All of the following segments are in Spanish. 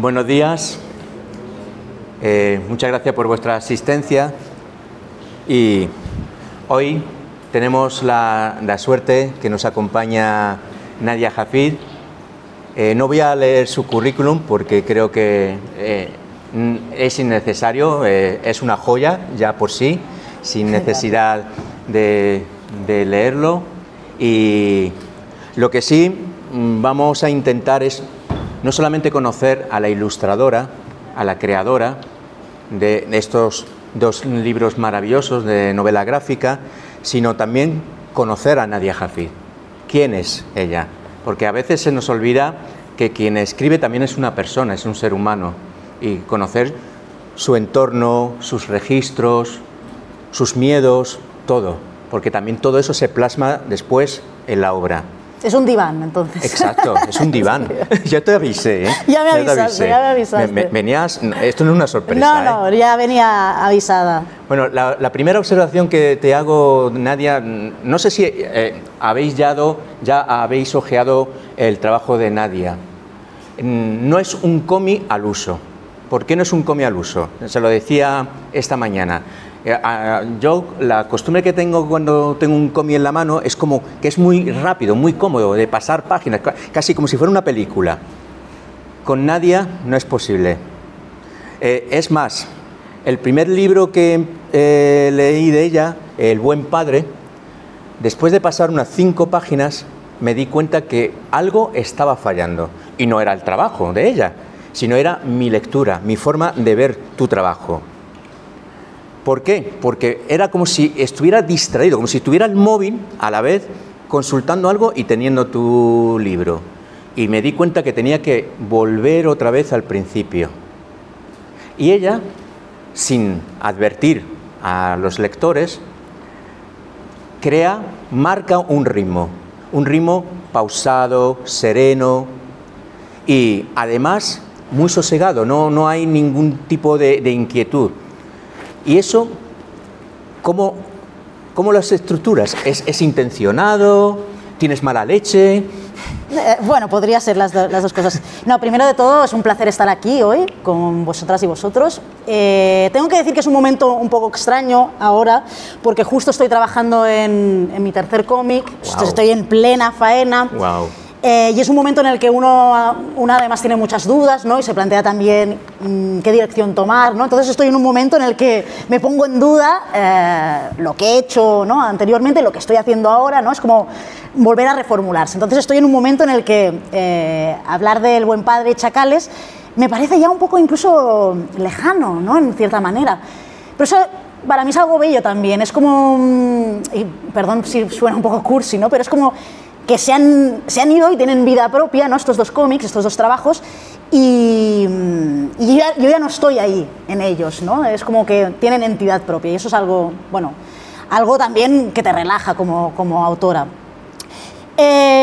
Buenos días. Muchas gracias por vuestra asistencia. Y hoy tenemos la suerte que nos acompaña Nadia Hafid. No voy a leer su currículum porque creo que es innecesario. Es una joya ya por sí, sin necesidad de leerlo. Y lo que sí vamos a intentar es no solamente conocer a la ilustradora, a la creadora de estos dos libros maravillosos de novela gráfica, sino también conocer a Nadia Hafid. ¿Quién es ella? Porque a veces se nos olvida que quien escribe también es una persona, es un ser humano, y conocer su entorno, sus registros, sus miedos, todo, porque también todo eso se plasma después en la obra. Es un diván, entonces. Exacto, es un diván. Ya te avisé, ¿eh? Ya me avisaste. Venías, esto no es una sorpresa. No, ya venía avisada. Bueno, la primera observación que te hago, Nadia, no sé si ya habéis ojeado el trabajo de Nadia. No es un cómic al uso. ¿Por qué no es un cómic al uso? Se lo decía esta mañana. Yo, la costumbre que tengo cuando tengo un cómic en la mano es como que es muy rápido, muy cómodo, de pasar páginas, casi como si fuera una película. Con Nadia no es posible. Es más, el primer libro que leí de ella, El buen padre, después de pasar unas 5 páginas, me di cuenta que algo estaba fallando. Y no era el trabajo de ella, sino era mi lectura, mi forma de ver tu trabajo. ¿Por qué? Porque era como si estuviera distraído, como si tuviera el móvil a la vez consultando algo y teniendo tu libro. Y me di cuenta que tenía que volver otra vez al principio. Y ella, sin advertir a los lectores, marca un ritmo pausado, sereno y además muy sosegado, no hay ningún tipo de inquietud. ¿Y eso cómo lo estructuras? ¿Es intencionado? ¿Tienes mala leche? Bueno, podría ser las dos cosas. No, primero de todo, es un placer estar aquí hoy con vosotras y vosotros. Tengo que decir que es un momento un poco extraño ahora, porque justo estoy trabajando en mi tercer cómic. Wow. Estoy en plena faena. Wow. Y es un momento en el que uno además tiene muchas dudas, ¿no? Y se plantea también qué dirección tomar, ¿no? Entonces estoy en un momento en el que me pongo en duda lo que he hecho, ¿no? Anteriormente, lo que estoy haciendo ahora, ¿no? Es como volver a reformularse. Entonces estoy en un momento en el que hablar del buen padre Chacales me parece ya un poco incluso lejano, ¿no? En cierta manera. Pero eso para mí es algo bello también. Es como, y perdón si suena un poco cursi, ¿no? Pero es como que se han ido y tienen vida propia, ¿no? Estos dos cómics, estos dos trabajos, y yo ya no estoy ahí en ellos, ¿no? Es como que tienen entidad propia y eso es algo, bueno, algo también que te relaja como autora.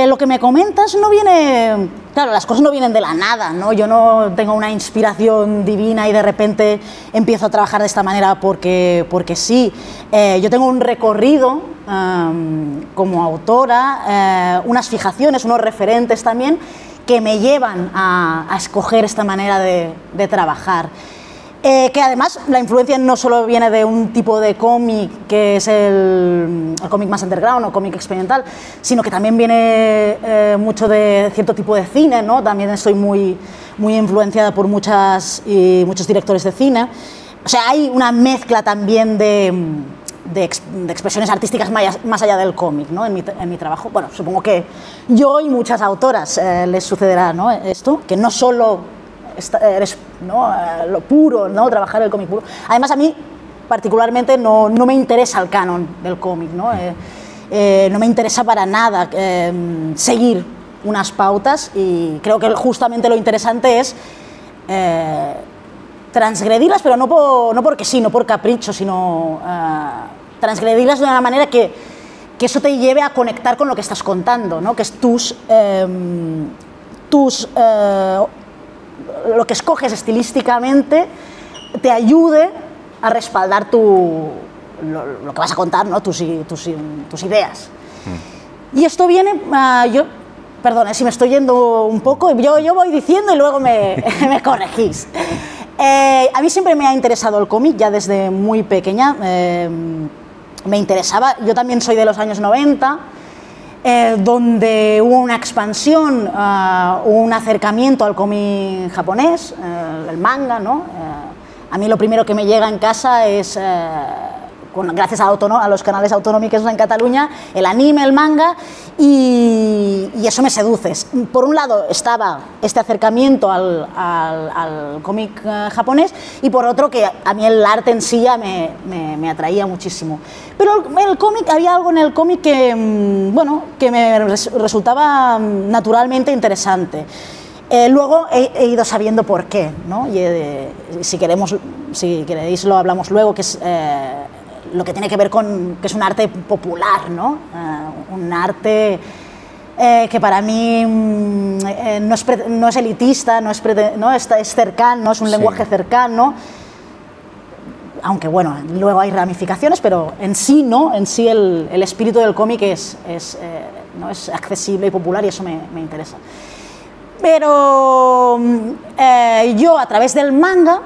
Lo que me comentas no viene, claro, las cosas no vienen de la nada, ¿no? Yo no tengo una inspiración divina y de repente empiezo a trabajar de esta manera porque sí. Yo tengo un recorrido como autora, unas fijaciones, unos referentes también que me llevan a escoger esta manera de trabajar. Que además la influencia no solo viene de un tipo de cómic que es el cómic más underground o cómic experimental, sino que también viene mucho de cierto tipo de cine, ¿no? También estoy muy influenciada por muchos directores de cine. O sea, hay una mezcla también de expresiones artísticas más allá del cómic, ¿no? En mi trabajo. Bueno, supongo que yo y muchas autoras les sucederá, ¿no? Esto, que no solo eres, ¿no? Lo puro, ¿no? Trabajar el cómic puro. Además, a mí particularmente no me interesa el canon del cómic, ¿no? No me interesa para nada seguir unas pautas y creo que justamente lo interesante es transgredirlas, pero no porque sí, no por capricho, sino transgredirlas de una manera que eso te lleve a conectar con lo que estás contando, ¿no? Que es lo que escoges estilísticamente te ayude a respaldar lo que vas a contar, ¿no? tus ideas. Y esto viene, perdón, si me estoy yendo un poco, yo voy diciendo y luego me corregís. A mí siempre me ha interesado el cómic, ya desde muy pequeña. Me interesaba, yo también soy de los años 90, donde hubo una expansión, un acercamiento al cómic japonés, el manga, ¿no? A mí lo primero que me llega en casa es, gracias a los canales autonómicos en Cataluña, el anime, el manga, y eso me seduce. Por un lado estaba este acercamiento al cómic japonés, y por otro que a mí el arte en sí ya me atraía muchísimo. Pero el cómic, había algo en el cómic que, bueno, que me resultaba naturalmente interesante. Luego he ido sabiendo por qué, ¿no? Y, si queréis lo hablamos luego, que es lo que tiene que ver con que es un arte popular, ¿no? Un arte que para mí no es elitista, no es cercano, es un lenguaje cercano, aunque bueno, luego hay ramificaciones, pero en sí, ¿no? En sí el espíritu del cómic ¿no? es accesible y popular, y eso me interesa. Pero yo, a través del manga,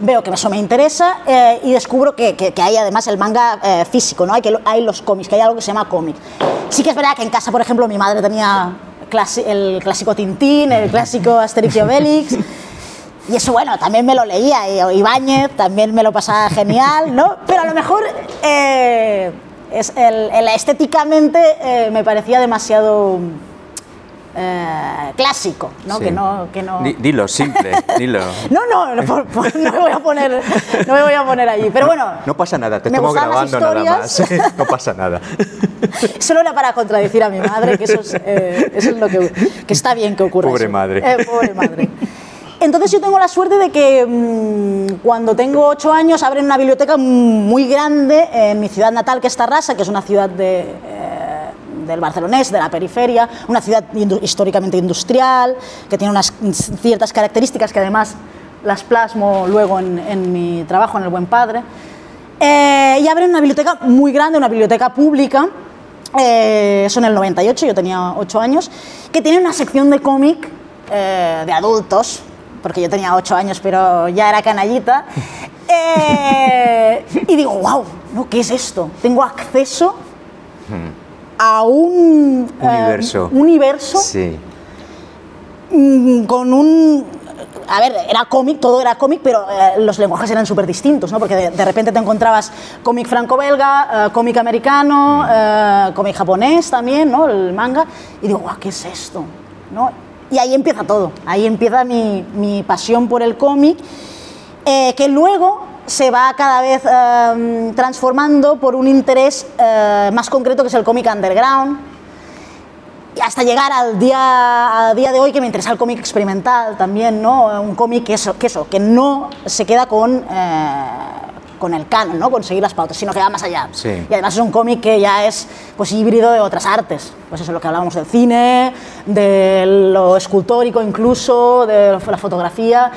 veo que eso me interesa, y descubro que hay además el manga físico, ¿no? Hay los cómics, que hay algo que se llama cómic. Sí que es verdad que en casa, por ejemplo, mi madre tenía el clásico Tintín, el clásico Asterix y Obelix, y eso, bueno, también me lo leía, y Ibáñez también me lo pasaba genial, ¿no? Pero a lo mejor estéticamente me parecía demasiado clásico, ¿no? Sí. Que no... Dilo, simple, dilo. No me voy a poner allí, pero bueno... No pasa nada, te estamos grabando nada más, no pasa nada. Solo era para contradecir a mi madre, que eso es lo que está bien que ocurra. Pobre eso. Madre. Pobre madre. Entonces yo tengo la suerte de que cuando tengo 8 años abren una biblioteca muy grande en mi ciudad natal, que es Tarrasa, que es una ciudad del barcelonés, de la periferia, una ciudad históricamente industrial, que tiene unas ciertas características que además las plasmo luego en mi trabajo en El Buen Padre. Y abren una biblioteca muy grande, una biblioteca pública, eso en el 98, yo tenía 8 años, que tiene una sección de cómic de adultos, porque yo tenía 8 años, pero ya era canallita, y digo, wow, ¿no? ¿Qué es esto? Tengo acceso a un universo sí. Con un... A ver, era cómic, todo era cómic, pero los lenguajes eran súper distintos, ¿no? Porque de repente te encontrabas cómic franco-belga, cómic americano, cómic japonés también, ¿no? El manga, y digo, guau, ¿qué es esto? ¿No? Y ahí empieza todo, ahí empieza mi pasión por el cómic, que luego se va cada vez transformando por un interés más concreto, que es el cómic underground, y hasta llegar al día de hoy, que me interesa el cómic experimental también, ¿no? Un cómic que no se queda con el canon, ¿no? Con seguir las pautas, sino que va más allá. Sí. Y además es un cómic que ya es, pues, híbrido de otras artes, pues eso es lo que hablábamos del cine, de lo escultórico incluso, de la fotografía.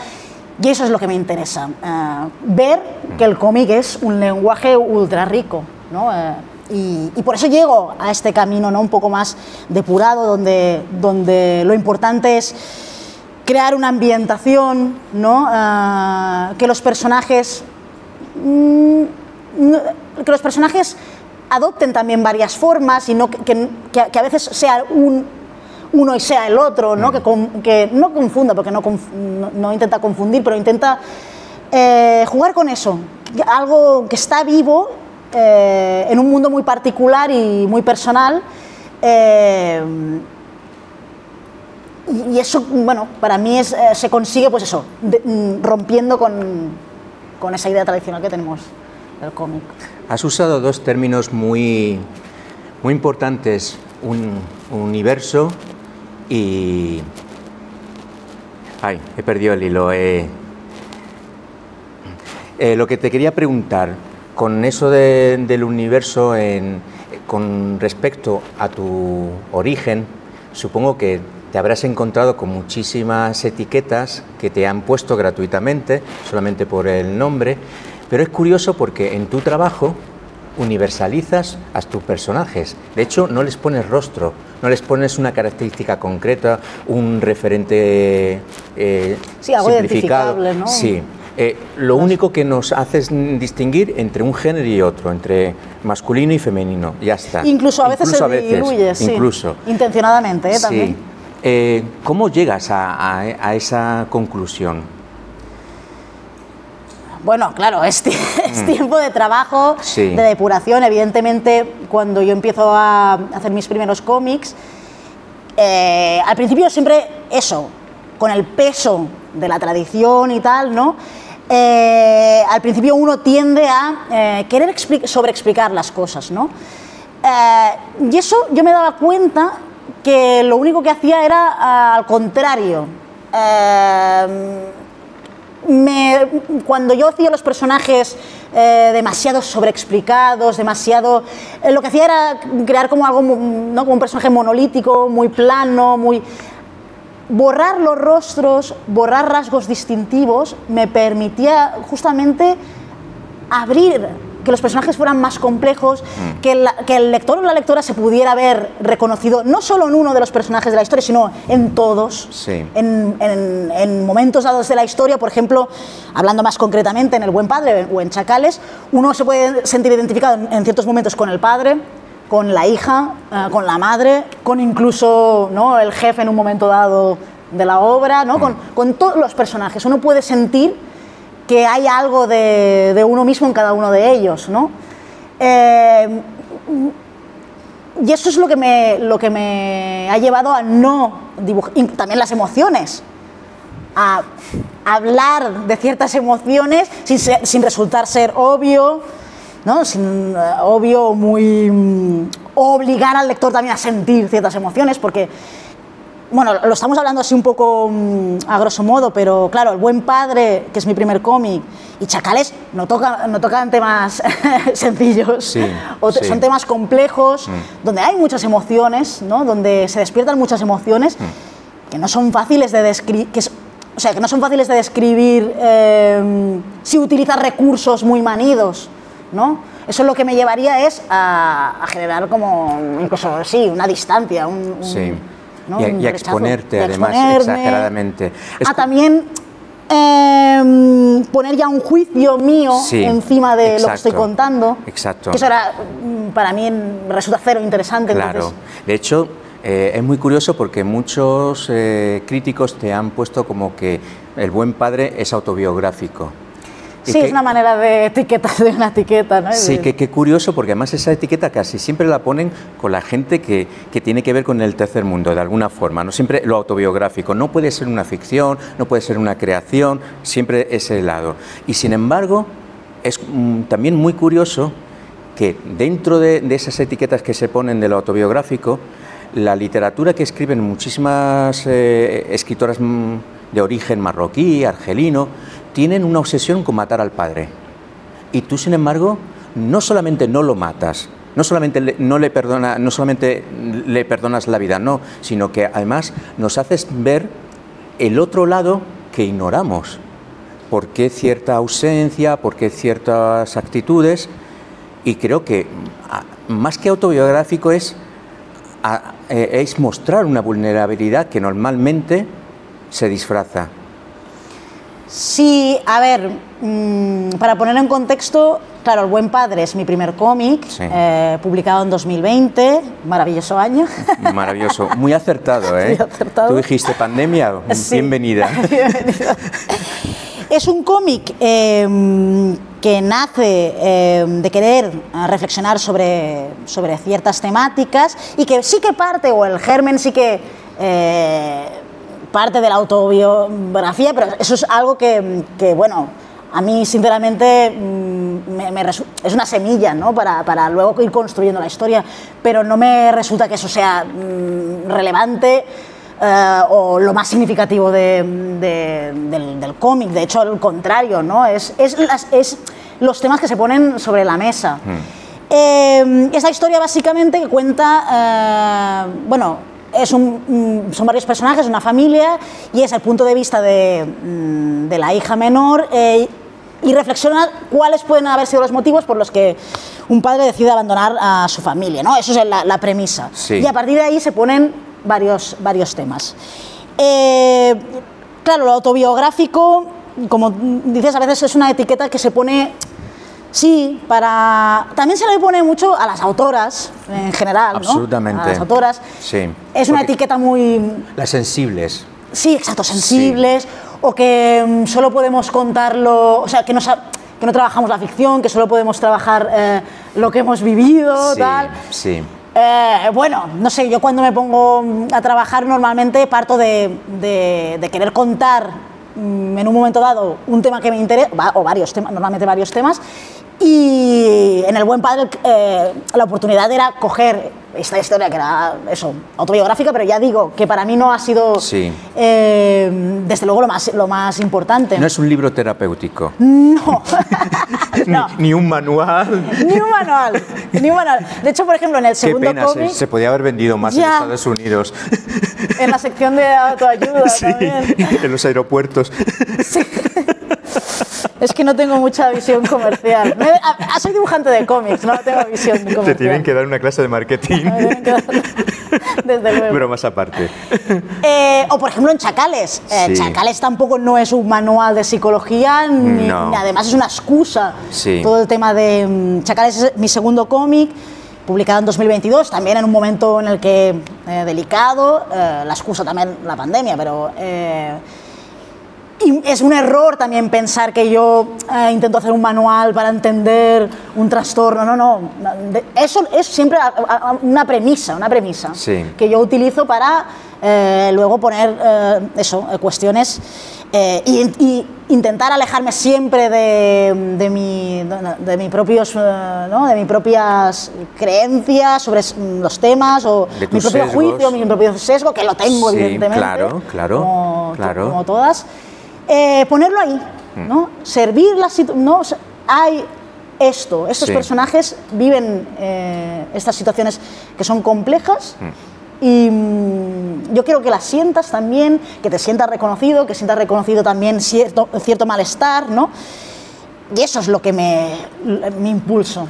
Y eso es lo que me interesa, ver que el cómic es un lenguaje ultra rico, ¿no? Y por eso llego a este camino, ¿no? Un poco más depurado, donde lo importante es crear una ambientación, ¿no? Que los personajes adopten también varias formas, y no que a veces sea uno y sea el otro, ¿no? Que no confunda, porque no intenta confundir, pero intenta jugar con eso, algo que está vivo en un mundo muy particular y muy personal, y eso, bueno, para mí se consigue, pues eso, rompiendo con esa idea tradicional que tenemos del cómic. Has usado dos términos muy importantes, un universo y... Ay, he perdido el hilo. Lo que te quería preguntar, con eso del universo, con respecto a tu origen, supongo que te habrás encontrado con muchísimas etiquetas que te han puesto gratuitamente, solamente por el nombre, pero es curioso porque en tu trabajo universalizas a tus personajes. De hecho, no les pones rostro, no les pones una característica concreta, un referente sí, algo simplificado. Identificable, ¿no? Sí. Lo único que nos hace es distinguir entre un género y otro, entre masculino y femenino, ya está. Incluso a veces se diluye, sí. Incluso. Intencionadamente, sí. También. ¿Cómo llegas a esa conclusión? Bueno, claro, es tiempo de trabajo, sí. De depuración. Evidentemente, cuando yo empiezo a hacer mis primeros cómics, al principio siempre eso, con el peso de la tradición y tal, ¿no? Al principio uno tiende a querer sobreexplicar las cosas, ¿no? Y eso yo me daba cuenta que lo único que hacía era al contrario. Cuando yo hacía los personajes demasiado sobreexplicados, demasiado... lo que hacía era crear como algo, ¿no? Como un personaje monolítico, muy plano, muy... Borrar los rostros, borrar rasgos distintivos, me permitía justamente abrir, que los personajes fueran más complejos, que el lector o la lectora se pudiera ver reconocido no solo en uno de los personajes de la historia, sino en todos, sí. en momentos dados de la historia. Por ejemplo, hablando más concretamente en El Buen Padre o en Chacales, uno se puede sentir identificado en ciertos momentos con el padre, con la hija, con la madre, con incluso, ¿no?, el jefe en un momento dado de la obra, ¿no? Con todos los personajes. Uno puede sentir que hay algo de uno mismo en cada uno de ellos, ¿no? Y eso es lo que me ha llevado a no dibujar, y también las emociones, a hablar de ciertas emociones sin resultar ser obvio, ¿no? Obvio, muy... obligar al lector también a sentir ciertas emociones, porque, bueno, lo estamos hablando así un poco a grosso modo, pero claro, El Buen Padre, que es mi primer cómic, y Chacales no tocan temas sencillos, sí, sí. Son temas complejos, donde hay muchas emociones, ¿no? Donde se despiertan muchas emociones que no son fáciles de describir, o sea, que no son fáciles de describir si utilizas recursos muy manidos, ¿no? Eso es lo que me llevaría es a generar como, incluso, sí, una distancia, sí. ¿no? Y a exponerte, además, exageradamente. También poner ya un juicio mío, sí, encima de lo que estoy contando. Exacto. Que eso era, para mí, resulta cero interesante. Claro. Entonces... De hecho, es muy curioso porque muchos críticos te han puesto como que El Buen Padre es autobiográfico. Sí, es una manera de una etiqueta, ¿no? Sí, qué curioso, porque además esa etiqueta casi siempre la ponen con la gente que tiene que ver con el tercer mundo, de alguna forma, no siempre lo autobiográfico. No puede ser una ficción, no puede ser una creación, siempre ese lado. Y sin embargo, es también muy curioso que dentro de esas etiquetas que se ponen de lo autobiográfico, la literatura que escriben muchísimas escritoras de origen marroquí, argelino, tienen una obsesión con matar al padre. Y tú, sin embargo, no solamente no lo matas, no solamente le perdonas la vida, no, sino que además nos haces ver el otro lado que ignoramos. ¿Por qué cierta ausencia? ¿Por qué ciertas actitudes? Y creo que más que autobiográfico es mostrar una vulnerabilidad que normalmente se disfraza. Sí, a ver, para ponerlo en contexto, claro, El Buen Padre es mi primer cómic, sí, publicado en 2020, maravilloso año. Maravilloso, muy acertado, ¿eh? Muy acertado. Tú dijiste pandemia, sí. Bienvenida. Bienvenida. Es un cómic que nace de querer reflexionar sobre ciertas temáticas y que sí que parte, o el germen sí que... parte de la autobiografía, pero eso es algo que bueno, a mí sinceramente es una semilla, ¿no? Para luego ir construyendo la historia, pero no me resulta que eso sea relevante o lo más significativo del cómic. De hecho, al contrario, ¿no? Es los temas que se ponen sobre la mesa. Esa historia básicamente que cuenta, bueno, son varios personajes, una familia, y es el punto de vista de la hija menor, y reflexiona cuáles pueden haber sido los motivos por los que un padre decide abandonar a su familia, ¿no? Eso es la premisa. Sí. Y a partir de ahí se ponen varios temas. Claro, lo autobiográfico, como dices, a veces es una etiqueta que se pone, sí, para... También se le pone mucho a las autoras, en general, ¿no? Absolutamente. A las autoras. Sí. Es una etiqueta muy... Las sensibles. Sí, exacto, sensibles, sí. O que solo podemos contarlo, o sea, que no trabajamos la ficción, que solo podemos trabajar lo que hemos vivido, sí, tal. Sí. Bueno, no sé, yo cuando me pongo a trabajar normalmente parto de querer contar en un momento dado un tema que me interesa, o varios temas, normalmente varios temas, y en El Buen Padre la oportunidad era coger esta historia que era eso, autobiográfica, pero ya digo que para mí no ha sido, sí. Desde luego, lo más importante. No es un libro terapéutico. No. No. Ni un manual. Ni un manual. De hecho, por ejemplo, en el segundo cómic... Se podía haber vendido más ya, en Estados Unidos. En la sección de autoayuda sí, también. En los aeropuertos. Sí. Es que no tengo mucha visión comercial. Soy dibujante de cómics, no tengo visión comercial. Te tienen que dar una clase de marketing. Desde luego. Pero más aparte. O por ejemplo en Chacales. Sí. Chacales tampoco no es un manual de psicología, ni además es una excusa. Sí. Todo el tema de... Chacales es mi segundo cómic, publicado en 2022, también en un momento en el que delicado, la excusa también la pandemia, pero... Y es un error también pensar que yo intento hacer un manual para entender un trastorno. No. Eso es siempre una premisa sí. que yo utilizo para luego poner cuestiones y intentar alejarme siempre de mis propias creencias sobre los temas o mi propio sesgos. Juicio, mi propio sesgo, que lo tengo, sí, evidentemente, claro. como todas. Ponerlo ahí, ¿no? Servir la situación, ¿no? Hay estos sí. personajes viven estas situaciones que son complejas y yo quiero que las sientas también, que te sientas reconocido, que sientas reconocido también cierto malestar, ¿no? Y eso es lo que me impulso.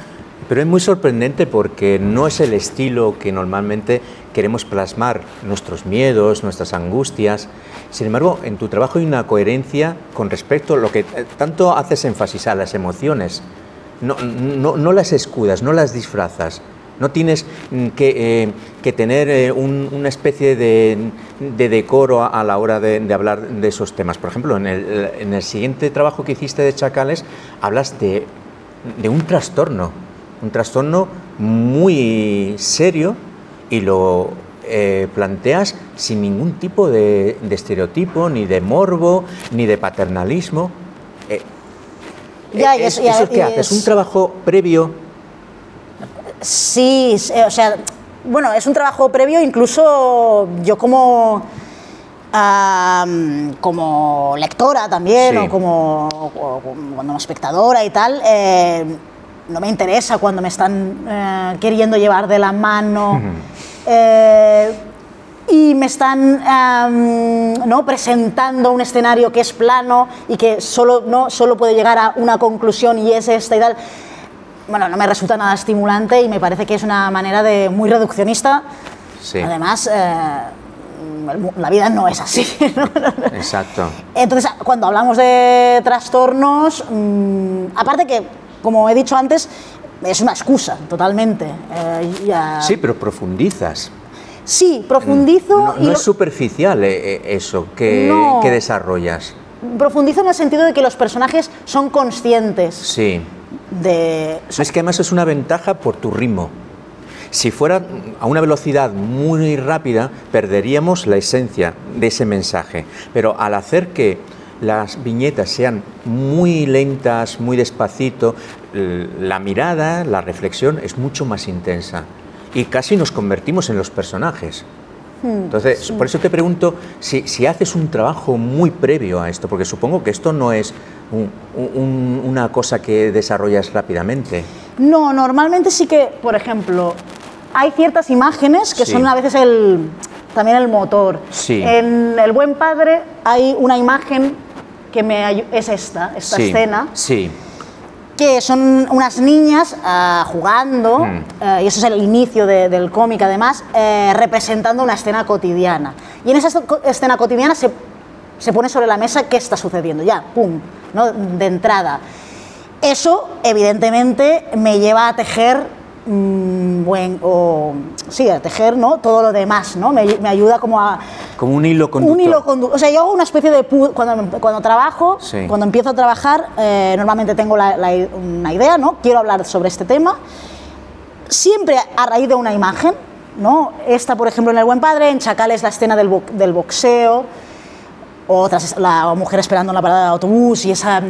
Pero es muy sorprendente porque no es el estilo que normalmente queremos plasmar, nuestros miedos, nuestras angustias. Sin embargo, en tu trabajo hay una coherencia con respecto a lo que tanto haces énfasis a las emociones. No las escudas, no las disfrazas. No tienes que tener una especie de decoro a la hora de hablar de esos temas. Por ejemplo, en el siguiente trabajo que hiciste de Chacales, hablas de un trastorno muy serio y lo planteas sin ningún tipo de estereotipo, ni de morbo, ni de paternalismo. ¿Eso qué haces? ¿Un trabajo previo? Sí, o sea, bueno, es un trabajo previo, incluso yo como lectora también, sí. o como espectadora y tal, no me interesa cuando me están queriendo llevar de la mano y me están presentando un escenario que es plano y que solo puede llegar a una conclusión y es esta y tal. Bueno, no me resulta nada estimulante y me parece que es una manera muy reduccionista. Sí. Además, la vida no es así, ¿no? Exacto. Entonces, cuando hablamos de trastornos, aparte que, como he dicho antes, es una excusa, totalmente. Sí, pero profundizas. Sí, profundizo. No es superficial eso que desarrollas. Profundizo en el sentido de que los personajes son conscientes. Sí. Es que además es una ventaja por tu ritmo. Si fuera a una velocidad muy rápida, perderíamos la esencia de ese mensaje. Pero al hacer que las viñetas sean muy lentas, muy despacito, la mirada, la reflexión es mucho más intensa y casi nos convertimos en los personajes. Entonces, sí. Por eso te pregunto si haces un trabajo muy previo a esto, porque supongo que esto no es una cosa que desarrollas rápidamente. No, normalmente sí que, por ejemplo, hay ciertas imágenes que sí. son a veces también el motor. Sí. En El Buen Padre hay una imagen que es esta sí. escena. Sí. que son unas niñas jugando, y eso es el inicio del cómic además, representando una escena cotidiana. Y en esa escena cotidiana se pone sobre la mesa qué está sucediendo, ya, pum, ¿no? De entrada. Eso, evidentemente, me lleva a tejer, a tejer, ¿no? Todo lo demás, ¿no? Me ayuda como a... Como un hilo conductor. Un hilo conductor. O sea, yo hago una especie de... Cuando trabajo, sí. Cuando empiezo a trabajar, normalmente tengo una idea, ¿no? Quiero hablar sobre este tema. Siempre a raíz de una imagen, ¿no? Esta, por ejemplo, en El Buen Padre, en Chacales la escena del boxeo, otras, la mujer esperando en la parada de autobús y esa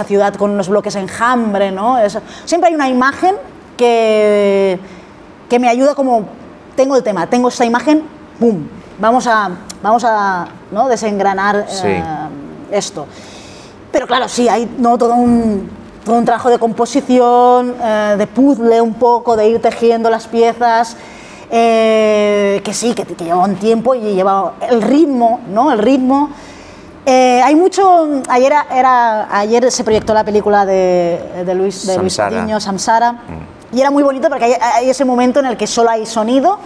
ciudad con unos bloques enjambre, ¿no? Siempre hay una imagen que me ayuda, como tengo el tema, tengo esta imagen, ¡pum! Vamos a ¿no? desengranar esto. Pero claro, sí, hay todo un trabajo de composición, de puzzle un poco, de ir tejiendo las piezas, que lleva un tiempo y lleva el ritmo, ¿no? El ritmo. Hay mucho... Ayer se proyectó la película de Luis Patiño, Samsara, y era muy bonito porque hay ese momento en el que solo hay sonido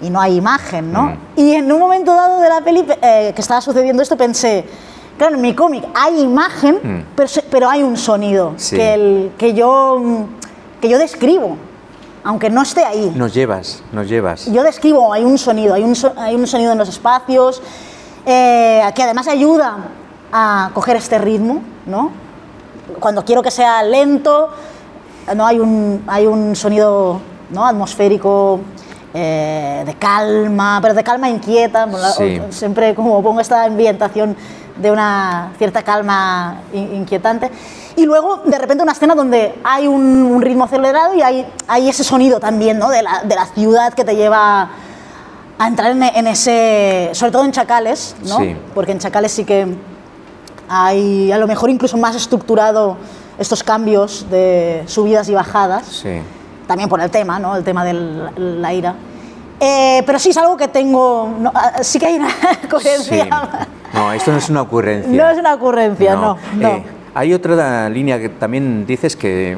y no hay imagen, ¿no? Y en un momento dado de la peli que estaba sucediendo esto, pensé, claro, en mi cómic hay imagen, pero hay un sonido, sí, que yo describo, aunque no esté ahí. Nos llevas. Yo describo, hay un sonido, hay un sonido en los espacios, que además ayuda a coger este ritmo, ¿no? Cuando quiero que sea lento, no hay un sonido, ¿no? Atmosférico, de calma, pero de calma inquieta. Sí. Siempre como pongo esta ambientación de una cierta calma inquietante. Y luego, de repente, una escena donde hay un ritmo acelerado y hay ese sonido también, ¿no? de la ciudad que te lleva a entrar en ese... Sobre todo en Chacales, ¿no? Sí. Porque en Chacales sí que hay, a lo mejor, incluso más estructurado estos cambios de subidas y bajadas. Sí. También por el tema, ¿no? El tema de la ira. Pero sí es algo que tengo... No, sí que hay una coherencia. Sí. No, esto no es una ocurrencia. No es una ocurrencia, no. Hay otra línea que también dices, que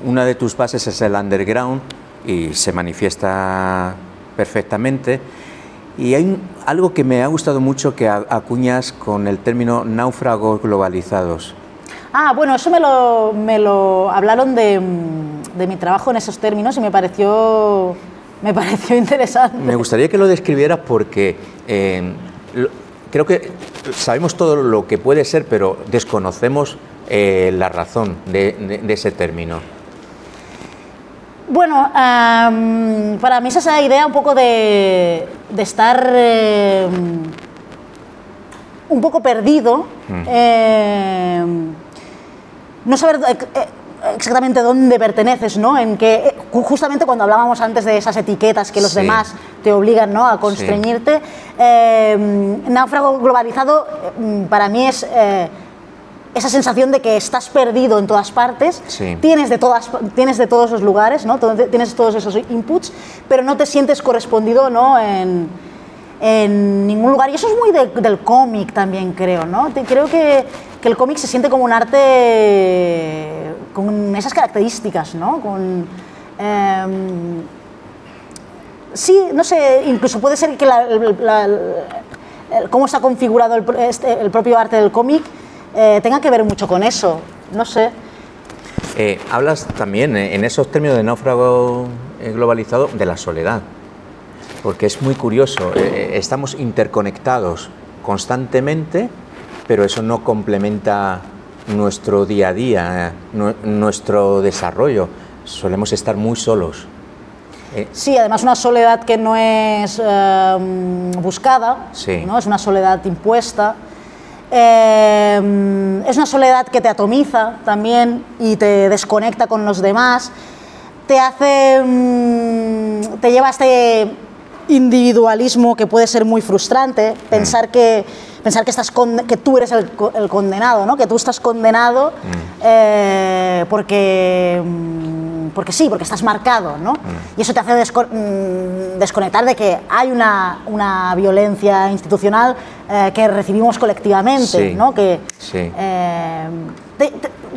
una de tus bases es el underground y se manifiesta perfectamente. Y hay algo que me ha gustado mucho que acuñas con el término náufragos globalizados. Bueno, eso me lo hablaron de mi trabajo en esos términos y me pareció interesante. Me gustaría que lo describieras porque creo que sabemos todo lo que puede ser, pero desconocemos la razón de ese término. Bueno, para mí es esa idea un poco de estar un poco perdido, no saber exactamente dónde perteneces, ¿no? Justamente cuando hablábamos antes de esas etiquetas que los demás te obligan, ¿no? A constreñirte, náufrago globalizado para mí es esa sensación de que estás perdido en todas partes, tienes de todos los lugares, ¿no? Tienes todos esos inputs, pero no te sientes correspondido, ¿no? En ningún lugar. Y eso es muy del cómic también, creo, ¿no? Creo que el cómic se siente como un arte con esas características, ¿no? Sí, no sé, incluso puede ser que cómo está configurado el propio arte del cómic tenga que ver mucho con eso, no sé. Hablas también en esos términos de náufrago globalizado de la soledad, porque es muy curioso, estamos interconectados constantemente, pero eso no complementa nuestro día a día, nuestro desarrollo. Solemos estar muy solos. Sí, además una soledad que no es buscada, ¿no? Es una soledad impuesta. Es una soledad que te atomiza también y te desconecta con los demás. Te lleva a este individualismo que puede ser muy frustrante, pensar que tú eres el condenado, ¿no? Que tú estás condenado porque estás marcado, ¿no? Y eso te hace desconectar de que hay una violencia institucional que recibimos colectivamente, ¿no?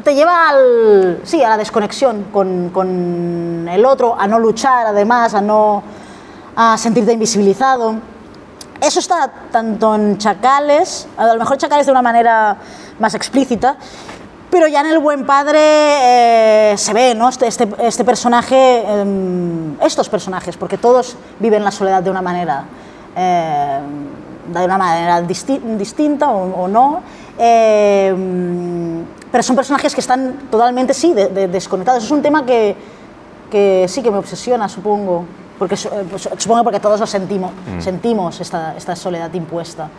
te lleva sí, a la desconexión con el otro, a no luchar, además, a sentirte invisibilizado. Eso está tanto en Chacales, a lo mejor Chacales de una manera más explícita, pero ya en El Buen Padre se ve, ¿no? Este personaje, estos personajes, porque todos viven la soledad de una manera distinta o no, pero son personajes que están totalmente, sí, desconectados. Es un tema que sí que me obsesiona, supongo, supongo porque todos lo sentimos esta soledad impuesta.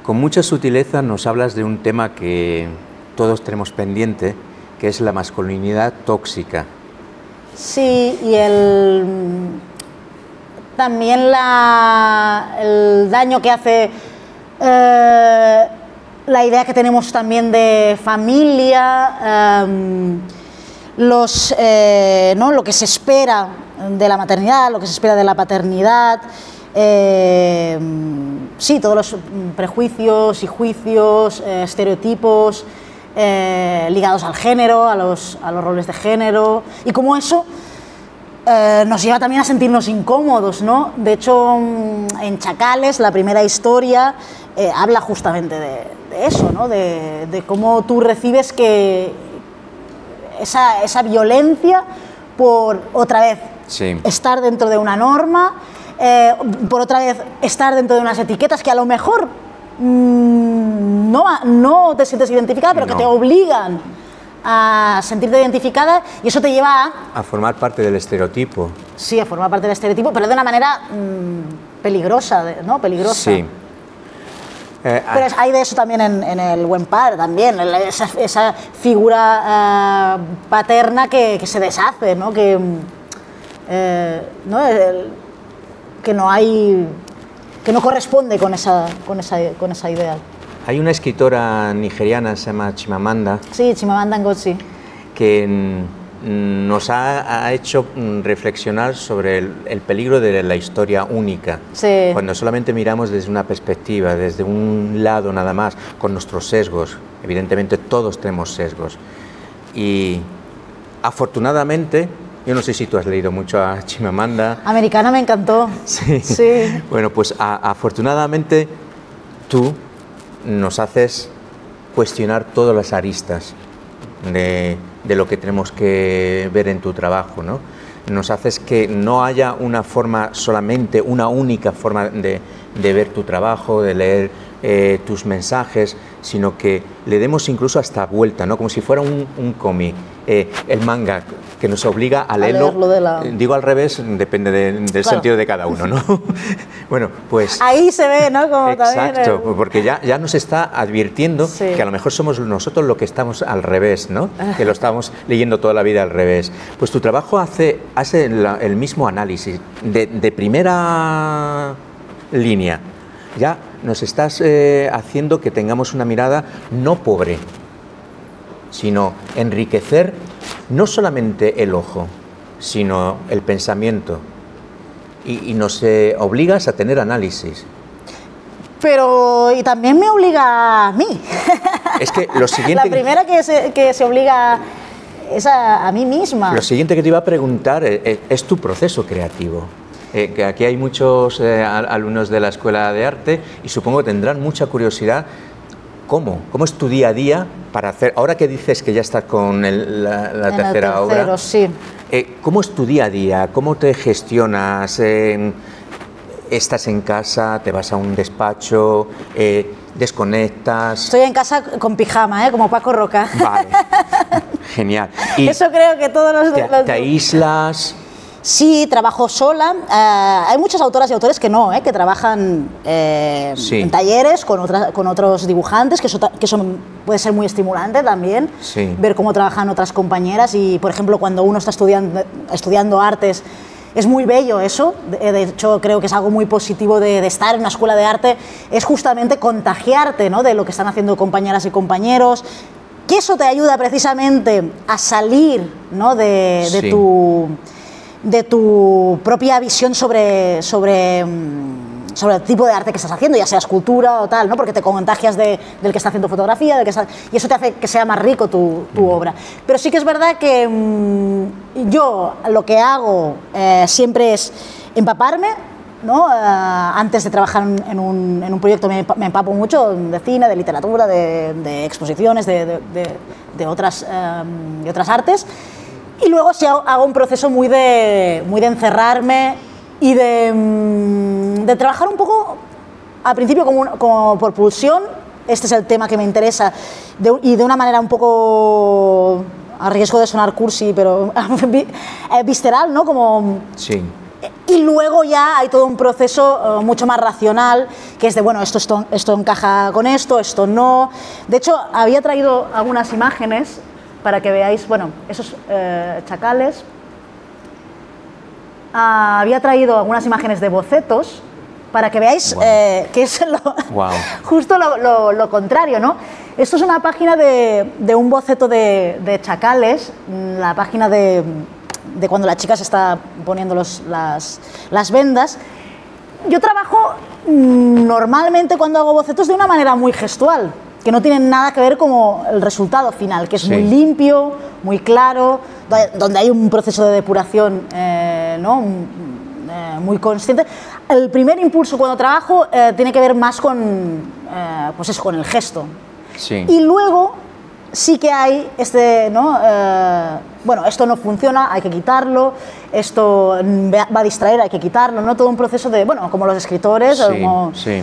Con mucha sutileza nos hablas de un tema que todos tenemos pendiente, que es la masculinidad tóxica. Sí, y también el daño que hace la idea que tenemos también de familia, ¿no? Lo que se espera de la maternidad, lo que se espera de la paternidad, sí, todos los prejuicios y juicios, estereotipos ligados al género, a los roles de género, y cómo eso nos lleva también a sentirnos incómodos, ¿no? De hecho, en Chacales, la primera historia, habla justamente de eso, ¿no? De cómo tú recibes esa violencia por, otra vez, sí, estar dentro de una norma, por otra vez, estar dentro de unas etiquetas que a lo mejor no te sientes identificada, pero que te obligan a sentirte identificada, y eso te lleva a formar parte del estereotipo. Sí, a formar parte del estereotipo, pero de una manera peligrosa, ¿no? Peligrosa. Sí. Pero hay de eso también en El Buen Padre, también, esa figura paterna que se deshace, ¿no? Que no corresponde con esa idea. Hay una escritora nigeriana, se llama Chimamanda. Sí, Chimamanda Ngozi. Que nos ha hecho reflexionar sobre el peligro de la historia única. Sí. Cuando solamente miramos desde una perspectiva, desde un lado nada más, con nuestros sesgos. Evidentemente todos tenemos sesgos. Y afortunadamente, yo no sé si tú has leído mucho a Chimamanda. Americana me encantó. Sí. Sí. Bueno, pues afortunadamente tú nos haces cuestionar todas las aristas de lo que tenemos que ver en tu trabajo, ¿no? Nos haces que no haya una forma, solamente una única forma de ver tu trabajo, de leer tus mensajes, sino que le demos incluso hasta vuelta, ¿no? Como si fuera un cómic, el manga, que nos obliga a leerlo digo al revés, depende del claro, sentido de cada uno, ¿no? Bueno, pues ahí se ve, ¿no? Como exacto, también porque ya nos está advirtiendo, sí, que a lo mejor somos nosotros los que estamos al revés, ¿no? Que lo estamos leyendo toda la vida al revés. Pues tu trabajo hace el mismo análisis de primera línea. Ya nos estás haciendo que tengamos una mirada no pobre, sino enriquecer no solamente el ojo, sino el pensamiento. Y nos obligas a tener análisis. Pero y también me obliga a mí. Es que lo siguiente... La primera que se obliga es a mí misma. Lo siguiente que te iba a preguntar es tu proceso creativo. Que aquí hay muchos alumnos de la Escuela de Arte y supongo que tendrán mucha curiosidad. ¿Cómo es tu día a día para hacer? Ahora que dices que ya estás con la tercera obra, sí. ¿Cómo es tu día a día? ¿Cómo te gestionas? ¿Estás en casa? ¿Te vas a un despacho? ¿Desconectas? Estoy en casa con pijama, como Paco Roca. Vale, genial. ¿Y eso creo que todos los... ¿Te aíslas? Sí, trabajo sola. Hay muchas autoras y autores que no, que trabajan sí, en talleres con otros dibujantes, que eso puede ser muy estimulante también, sí, ver cómo trabajan otras compañeras. Y, por ejemplo, cuando uno está estudiando artes, es muy bello eso. De hecho, creo que es algo muy positivo de estar en una escuela de arte, es justamente contagiarte, ¿no?, de lo que están haciendo compañeras y compañeros, que eso te ayuda precisamente a salir, ¿no?, de tu propia visión sobre sobre el tipo de arte que estás haciendo, ya sea escultura o tal, ¿no? Porque te contagias del que está haciendo fotografía, y eso te hace que sea más rico tu obra. Pero sí que es verdad que yo lo que hago siempre es empaparme, ¿no? Antes de trabajar en un proyecto me empapo mucho de cine, de literatura, de exposiciones, de otras artes, y luego sí hago un proceso muy de encerrarme y de trabajar un poco al principio como por pulsión. Este es el tema que me interesa, y de una manera un poco, a riesgo de sonar cursi, pero visceral, ¿no? Como... Sí. Y luego ya hay todo un proceso mucho más racional, que es de, bueno, esto encaja con esto no. De hecho, había traído algunas imágenes para que veáis, bueno, esos chacales. Había traído algunas imágenes de bocetos para que veáis que es justo lo contrario, ¿no? Esto es una página de un boceto de chacales, la página de cuando la chica se está poniendo las vendas. Yo trabajo normalmente cuando hago bocetos de una manera muy gestual, que no tienen nada que ver con el resultado final, que es muy limpio, muy claro, donde hay un proceso de depuración ¿no? Muy consciente. El primer impulso cuando trabajo tiene que ver más con, pues eso, con el gesto. Sí. Y luego sí que hay ¿no? Bueno, esto no funciona, hay que quitarlo, esto va a distraer, hay que quitarlo, ¿no? Todo un proceso de, bueno, como los escritores. Sí, como, sí.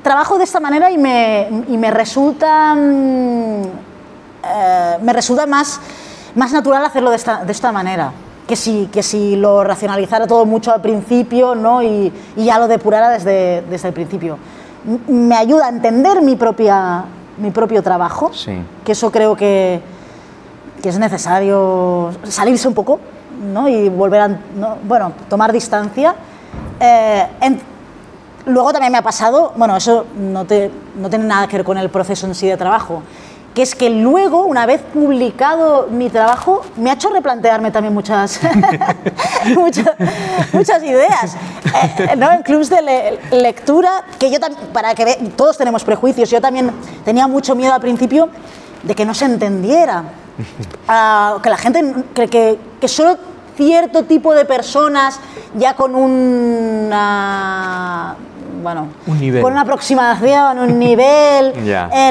Trabajo de esta manera y me resulta más natural hacerlo de esta manera, que si lo racionalizara todo mucho al principio, ¿no? y ya lo depurara desde el principio. Me ayuda a entender mi propio trabajo, sí. Que eso creo que es necesario, salirse un poco, ¿no? Y volver a, ¿no? Bueno, tomar distancia. Luego también me ha pasado, bueno, eso no tiene nada que ver con el proceso en sí de trabajo, que es que luego, una vez publicado mi trabajo, me ha hecho replantearme también muchas ideas. ¿No? En clubs de lectura, que yo también, para que todos tenemos prejuicios, yo también tenía mucho miedo al principio de que no se entendiera, que la gente, que solo cierto tipo de personas ya con un nivel. Con una aproximación, un nivel,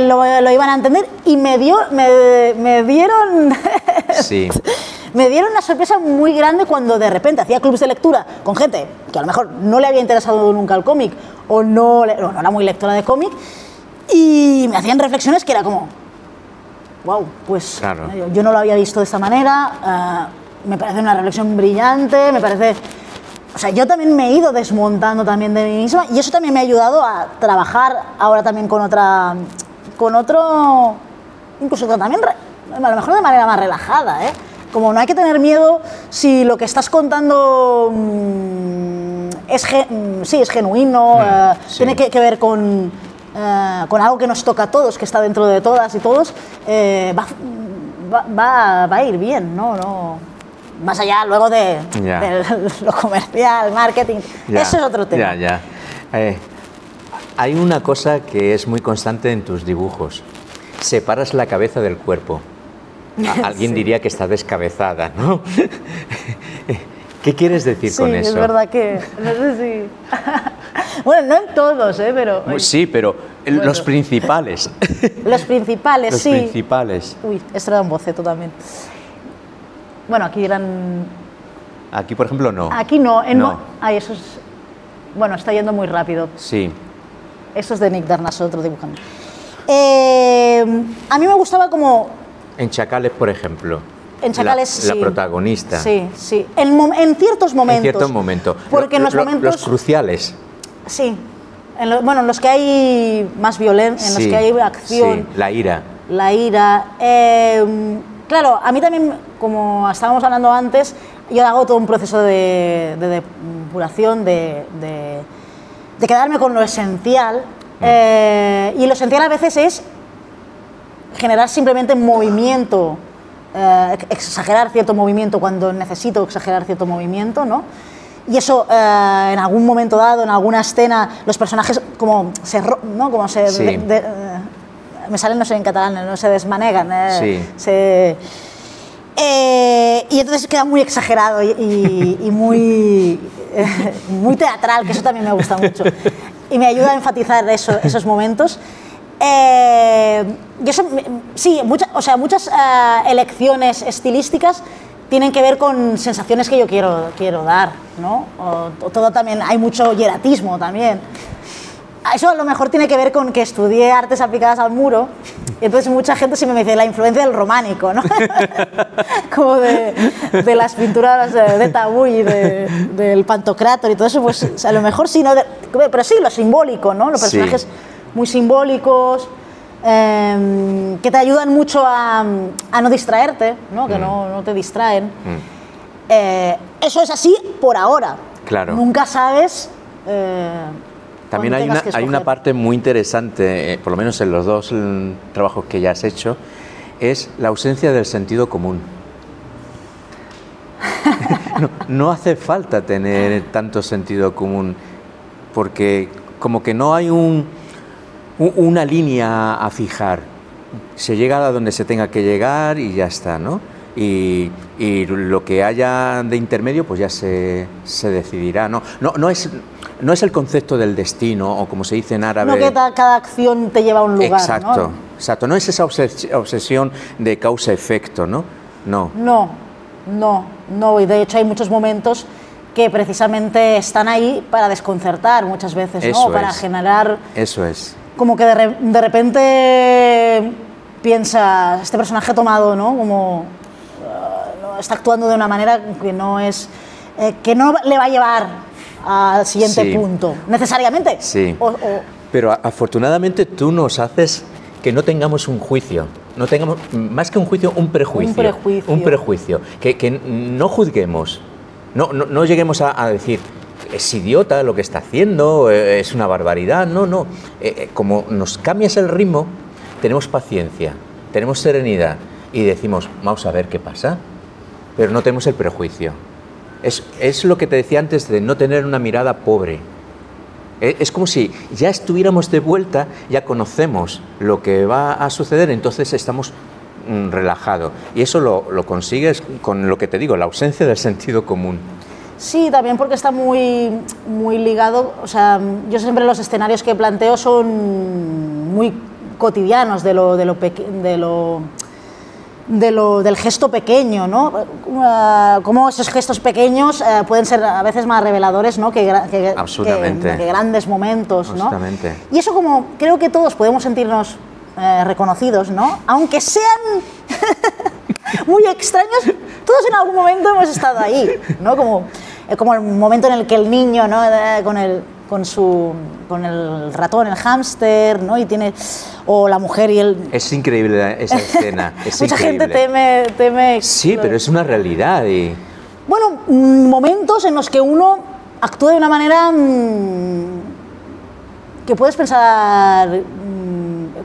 lo iban a entender, y me dieron sí. me dieron una sorpresa muy grande cuando de repente hacía clubs de lectura con gente que a lo mejor no le había interesado nunca el cómic o no era muy lectora de cómic, y me hacían reflexiones que era como, wow, pues claro. Yo no lo había visto de esta manera, me parece una reflexión brillante, me parece... O sea, yo también me he ido desmontando también de mí misma, y eso también me ha ayudado a trabajar ahora también con otro, incluso también a lo mejor de manera más relajada, ¿eh? Como no hay que tener miedo si lo que estás contando es genuino, sí. Tiene que ver con algo que nos toca a todos, que está dentro de todas y todos, va a ir bien, ¿no? Más allá luego de lo comercial, marketing, eso es otro tema. Hay una cosa que es muy constante en tus dibujos: separas la cabeza del cuerpo. Alguien sí. diría que está descabezada, ¿no? ¿Qué quieres decir con eso? Sí, es verdad que... No sé si... Bueno, no en todos, pero... Sí, pero bueno. Los principales. Los principales, sí. Los principales. Uy, esto era un boceto también. Bueno, aquí eran... Aquí, por ejemplo, no. Aquí no. No. Ay, eso es... Bueno, está yendo muy rápido. Sí. Eso es de Nick Darnaso, otro dibujante. A mí me gustaba como... En Chacales, por ejemplo. En Chacales, sí. La protagonista. Sí, sí. En ciertos momentos. En ciertos momentos. Porque en los momentos... Los cruciales. Sí. En los que hay más violencia, en los que hay acción. Sí, la ira. La ira. Claro, a mí también, como estábamos hablando antes, yo hago todo un proceso de depuración, de quedarme con lo esencial. Y lo esencial a veces es generar simplemente movimiento, exagerar cierto movimiento cuando necesito exagerar cierto movimiento, ¿no? y eso en algún momento dado, en alguna escena, los personajes como ¿no? Como se sí. me salen, no sé en catalán, no se desmanegan, sí. Y entonces queda muy exagerado y muy, muy teatral, que eso también me gusta mucho. Y me ayuda a enfatizar esos momentos. Y eso, sí, muchas elecciones estilísticas tienen que ver con sensaciones que yo quiero dar, ¿no? O todo también, hay mucho hieratismo también. Eso a lo mejor tiene que ver con que estudié artes aplicadas al muro, y entonces mucha gente siempre me dice la influencia del románico, ¿no? Como de las pinturas de Tabull y del Pantocrátor y todo eso, pues a lo mejor sí, ¿no? Pero sí, lo simbólico, ¿no? Los personajes muy simbólicos, que te ayudan mucho a no distraerte, ¿no? Que no te distraen. Eso es así por ahora. Claro. Nunca sabes... También hay una parte muy interesante, por lo menos en los dos trabajos que ya has hecho, es la ausencia del sentido común. No hace falta tener tanto sentido común, porque como que no hay una línea a fijar. Se llega a donde se tenga que llegar y ya está, ¿no? Y lo que haya de intermedio pues ya se decidirá. No es el concepto del destino, o como se dice en árabe... No que cada acción te lleva a un lugar, exacto, ¿no? Exacto, no es esa obsesión de causa-efecto, ¿no? No, y de hecho hay muchos momentos que precisamente están ahí para desconcertar muchas veces, eso ¿no? Para generar... Eso es. Como que de repente piensa, este personaje ha tomado, ¿no? Como... está actuando de una manera que no es... que no le va a llevar al siguiente punto, necesariamente. Sí, pero afortunadamente tú nos haces que no tengamos un juicio, no tengamos, más que un juicio, un prejuicio. Un prejuicio, que no juzguemos, no lleguemos a decir, es idiota lo que está haciendo, es una barbaridad, no. Como nos cambias el ritmo, tenemos paciencia, tenemos serenidad y decimos, vamos a ver qué pasa, pero no tenemos el prejuicio. Es lo que te decía antes de no tener una mirada pobre. Es como si ya estuviéramos de vuelta, ya conocemos lo que va a suceder, entonces estamos relajados. Y eso lo consigues con lo que te digo, la ausencia del sentido común. Sí, también porque está muy ligado, o sea, yo siempre los escenarios que planteo son muy cotidianos del gesto pequeño, ¿no? Como esos gestos pequeños pueden ser a veces más reveladores, ¿no? que grandes momentos, ¿no? Absolutamente. Y eso, como creo que todos podemos sentirnos reconocidos, ¿no? Aunque sean muy extraños, todos en algún momento hemos estado ahí, ¿no? Como el momento en el que el niño, ¿no? con el ratón, el hámster, ¿no? Y tiene, o la mujer y el... Es increíble esa escena, es mucha increíble. Gente teme... Sí, pero es una realidad y... Bueno, momentos en los que uno actúa de una manera que puedes pensar,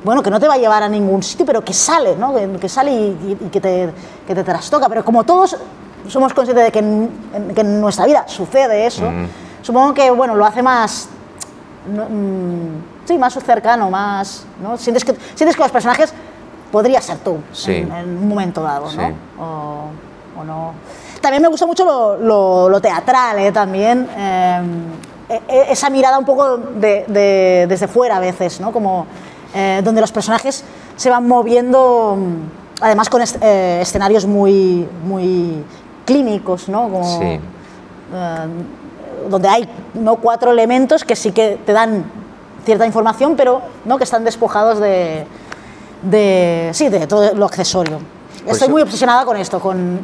bueno, que no te va a llevar a ningún sitio, pero que sale, ¿no? Que sale y que te trastoca, pero como todos somos conscientes de que en nuestra vida sucede eso, supongo que, bueno, lo hace más, sí, más cercano, más, ¿no? Sientes que los personajes podría ser tú, sí, en un momento dado, sí, ¿no? O no. También me gusta mucho lo teatral, también, esa mirada un poco desde fuera a veces, ¿no? Como donde los personajes se van moviendo, además con escenarios muy clínicos, ¿no? Como, sí. Donde hay, ¿no? 4 elementos que sí que te dan cierta información, pero no que están despojados de todo lo accesorio. Estoy muy obsesionada con esto, con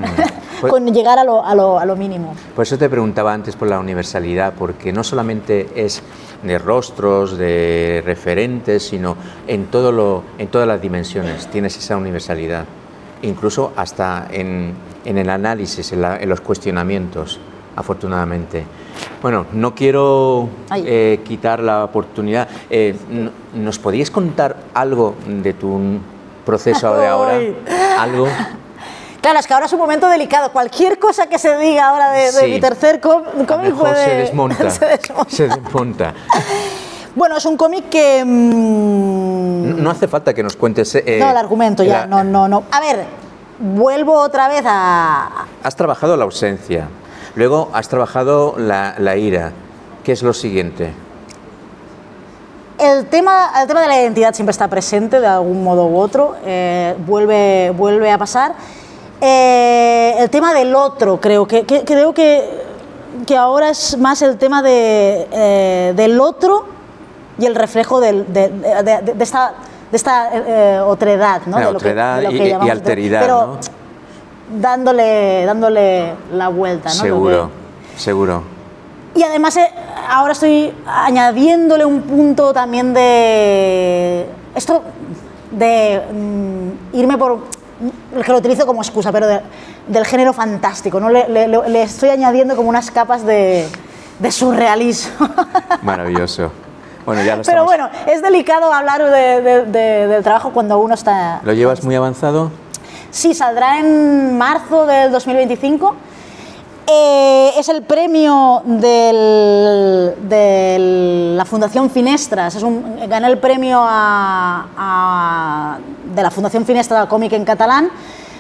llegar a lo mínimo. Por eso te preguntaba antes por la universalidad, porque no solamente es de rostros, de referentes, sino en todas las dimensiones tienes esa universalidad, incluso hasta en el análisis, en los cuestionamientos, afortunadamente. Bueno, no quiero quitar la oportunidad. ¿Nos podías contar algo de tu proceso de ahora? ¿Algo? Claro, es que ahora es un momento delicado. Cualquier cosa que se diga ahora de mi tercer cómic puede... se desmonta. Se desmonta. Bueno, es un cómic que... No hace falta que nos cuentes... no, el argumento ya, no. A ver, vuelvo otra vez a... Has trabajado la ausencia, luego has trabajado la ira. ¿Qué es lo siguiente? El tema de la identidad siempre está presente de algún modo u otro, vuelve a pasar. El tema del otro, creo que ahora es más el tema del otro y el reflejo de esta otredad, ¿no? Otredad y alteridad, pero ¿no? dándole la vuelta, ¿no? Seguro. Y además ahora estoy añadiéndole un punto también de esto de irme por, que lo utilizo como excusa, pero del género fantástico, ¿no? Le estoy añadiendo como unas capas de surrealismo. Maravilloso. Bueno, ya lo Pero bueno, es delicado hablar del trabajo cuando uno está... ¿Lo llevas muy avanzado? Sí, saldrá en marzo del 2025. Es el premio de la Fundación Finestras. Gané el premio de la Fundación Finestra Cómic en catalán.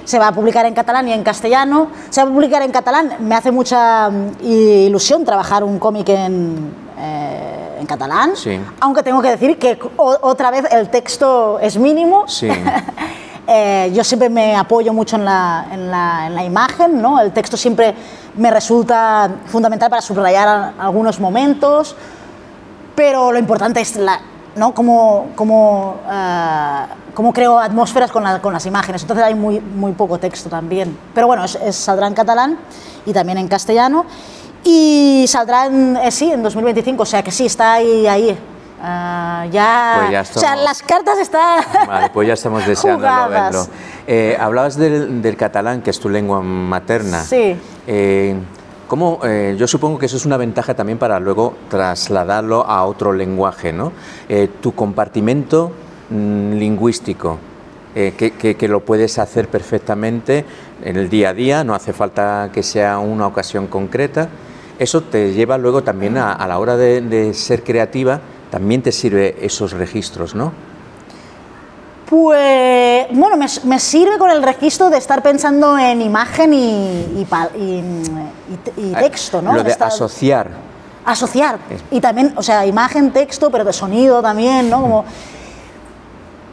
Se va a publicar en catalán y en castellano. Se va a publicar en catalán. Me hace mucha ilusión trabajar un cómic en catalán. Sí. Aunque tengo que decir que otra vez el texto es mínimo. Sí. Yo siempre me apoyo mucho en la imagen, ¿no? El texto siempre me resulta fundamental para subrayar algunos momentos, pero lo importante es ¿no? cómo creo atmósferas con las imágenes. Entonces hay muy poco texto también. Pero bueno, saldrá en catalán y también en castellano. Y saldrá en 2025, o sea que sí, está ahí. O sea, las cartas están Vale, pues ya estamos deseando verlo. Hablabas del catalán, que es tu lengua materna. Sí. Yo supongo que eso es una ventaja también para luego trasladarlo a otro lenguaje, ¿no? Tu compartimento lingüístico, que lo puedes hacer perfectamente en el día a día, no hace falta que sea una ocasión concreta. Eso te lleva luego también a la hora de ser creativa. También te sirve esos registros, ¿no? Pues, bueno, me sirve con el registro de estar pensando en imagen y texto, ¿no? Lo de asociar. Asociar. Y también, o sea, imagen, texto, pero de sonido también, ¿no?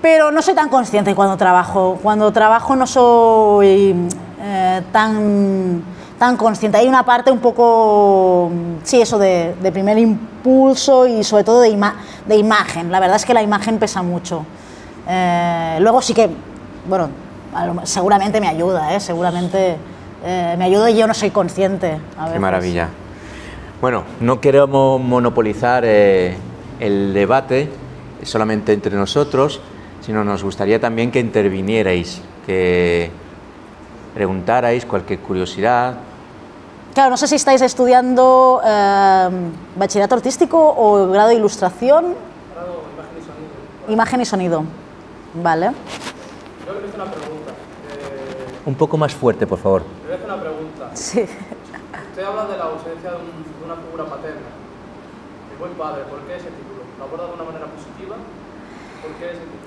Pero no soy tan consciente cuando trabajo. Cuando trabajo no soy tan consciente. Hay una parte un poco, sí, eso de primer impulso y sobre todo de imagen. La verdad es que la imagen pesa mucho. Luego sí que, bueno, seguramente me ayuda, seguramente me ayuda y yo no soy consciente a veces. Qué maravilla. Bueno, no queremos monopolizar el debate solamente entre nosotros, sino nos gustaría también que intervinierais, que preguntarais cualquier curiosidad. Claro, no sé si estáis estudiando bachillerato artístico o grado de ilustración. Grado imagen y sonido. Imagen y sonido, vale. Yo le hice una pregunta. Un poco más fuerte, por favor. Le hice una pregunta. Sí. Usted habla de la ausencia de una figura paterna, el buen padre. ¿Por qué ese título? ¿Lo aborda de una manera positiva? ¿Por qué ese título?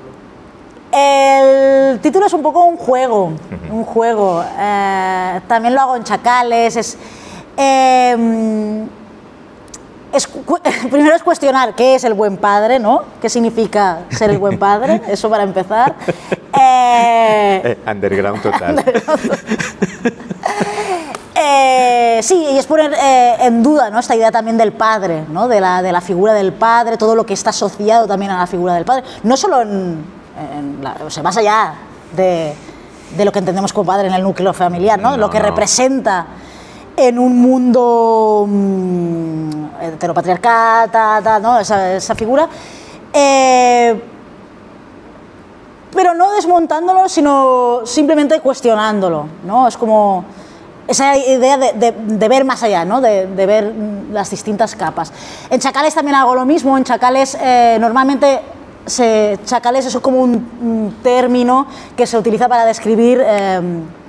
El título es un poco un juego, también lo hago en Chacales, primero es cuestionar qué es el buen padre, ¿no? ¿Qué significa ser el buen padre? Eso para empezar. Underground total. Sí, y es poner en duda, ¿no? Esta idea también del padre, ¿no? De la figura del padre, todo lo que está asociado también a la figura del padre, no solo o sea, más allá de lo que entendemos como padre en el núcleo familiar, ¿no? Lo que representa en un mundo heteropatriarcal, ¿no? Esa figura. Pero no desmontándolo, sino simplemente cuestionándolo, ¿no? Es como esa idea de ver más allá, ¿no? De ver las distintas capas. En Chacales también hago lo mismo. En Chacales normalmente chacales, eso es como un término que se utiliza para describir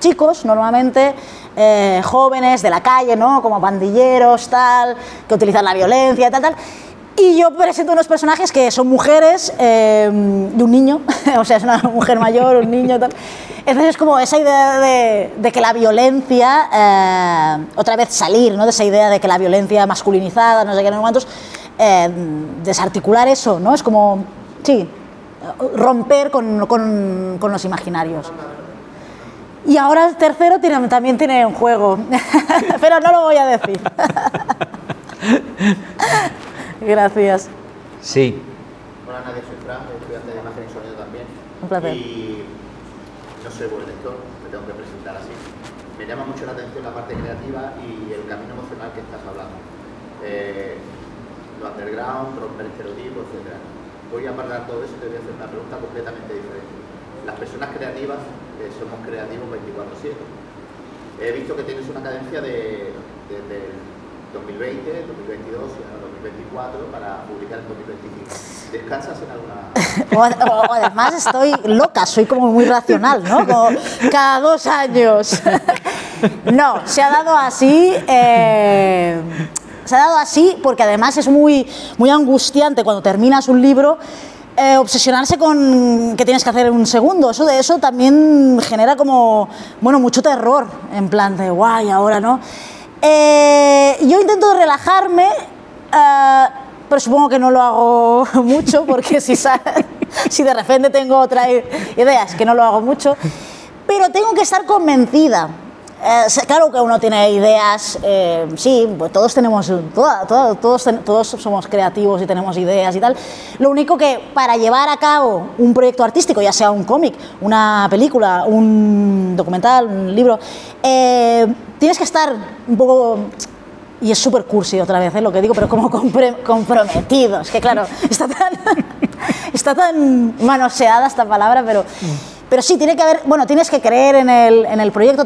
chicos, normalmente, jóvenes de la calle, ¿no? Como pandilleros, tal, que utilizan la violencia, tal. Y yo presento unos personajes que son mujeres y un niño, o sea, es una mujer mayor, un niño, tal. Entonces es como esa idea de que la violencia, otra vez salir, ¿no? De esa idea de que la violencia masculinizada, no sé qué, no sé cuántos, desarticular eso, ¿no? Es como, sí, romper con los imaginarios. Y ahora el tercero también tiene un juego, pero no lo voy a decir. Gracias. Sí. Hola, Nadia, soy Fran, estudiante de imagen y sonido también. Un placer. Y no soy buen lector, me tengo que presentar así. Me llama mucho la atención la parte creativa y el camino emocional que estás hablando. Lo underground, romper estereotipos, etc. Voy a apartar todo eso y te voy a hacer una pregunta completamente diferente. Las personas creativas somos creativos 24/7. He visto que tienes una cadencia desde el 2020, 2022 y ahora 2024 para publicar en 2025. ¿Descansas en alguna...? Además estoy loca, soy como muy racional, ¿no? Como cada 2 años. No, se ha dado así... Se ha dado así porque además es muy angustiante cuando terminas un libro obsesionarse con que tienes que hacer un segundo. Eso también genera como, bueno, mucho terror, en plan de guay, ahora no. Yo intento relajarme, pero supongo que no lo hago mucho porque si de repente tengo otras ideas, que no lo hago mucho, pero tengo que estar convencida. Claro que uno tiene ideas, sí, pues todos tenemos, todos somos creativos y tenemos ideas y tal. Lo único que para llevar a cabo un proyecto artístico, ya sea un cómic, una película, un documental, un libro, tienes que estar un poco, y es súper cursi otra vez lo que digo, pero como comprometido. Es que claro, está tan manoseada esta palabra, pero sí, tiene que haber, bueno, tienes que creer en el proyecto,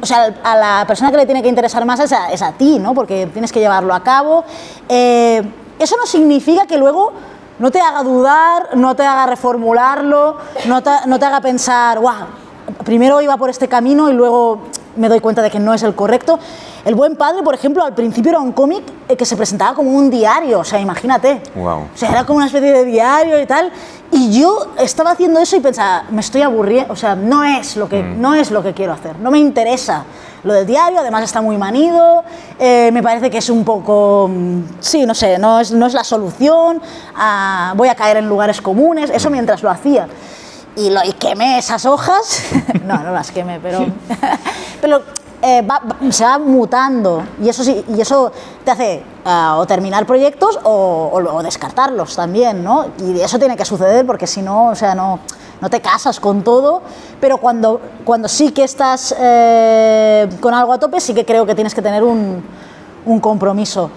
o sea, a la persona que le tiene que interesar más es a ti, ¿no? Porque tienes que llevarlo a cabo. Eso no significa que luego no te haga dudar, no te haga reformularlo, no te haga pensar, guau, primero iba por este camino y luego me doy cuenta de que no es el correcto. El Buen Padre, por ejemplo, al principio era un cómic que se presentaba como un diario, o sea, imagínate. Wow. O sea, era como una especie de diario y tal. Y yo estaba haciendo eso y pensaba, me estoy aburriendo, o sea, no es lo que quiero hacer, no me interesa lo del diario, además está muy manido, me parece que es un poco, sí, no sé, no es la solución, voy a caer en lugares comunes, eso mientras lo hacía. Y quemé esas hojas, no las quemé, pero se va mutando y eso te hace o terminar proyectos o descartarlos también, ¿no? Y eso tiene que suceder porque si no, o sea, no te casas con todo, pero cuando sí que estás con algo a tope, sí que creo que tienes que tener un compromiso.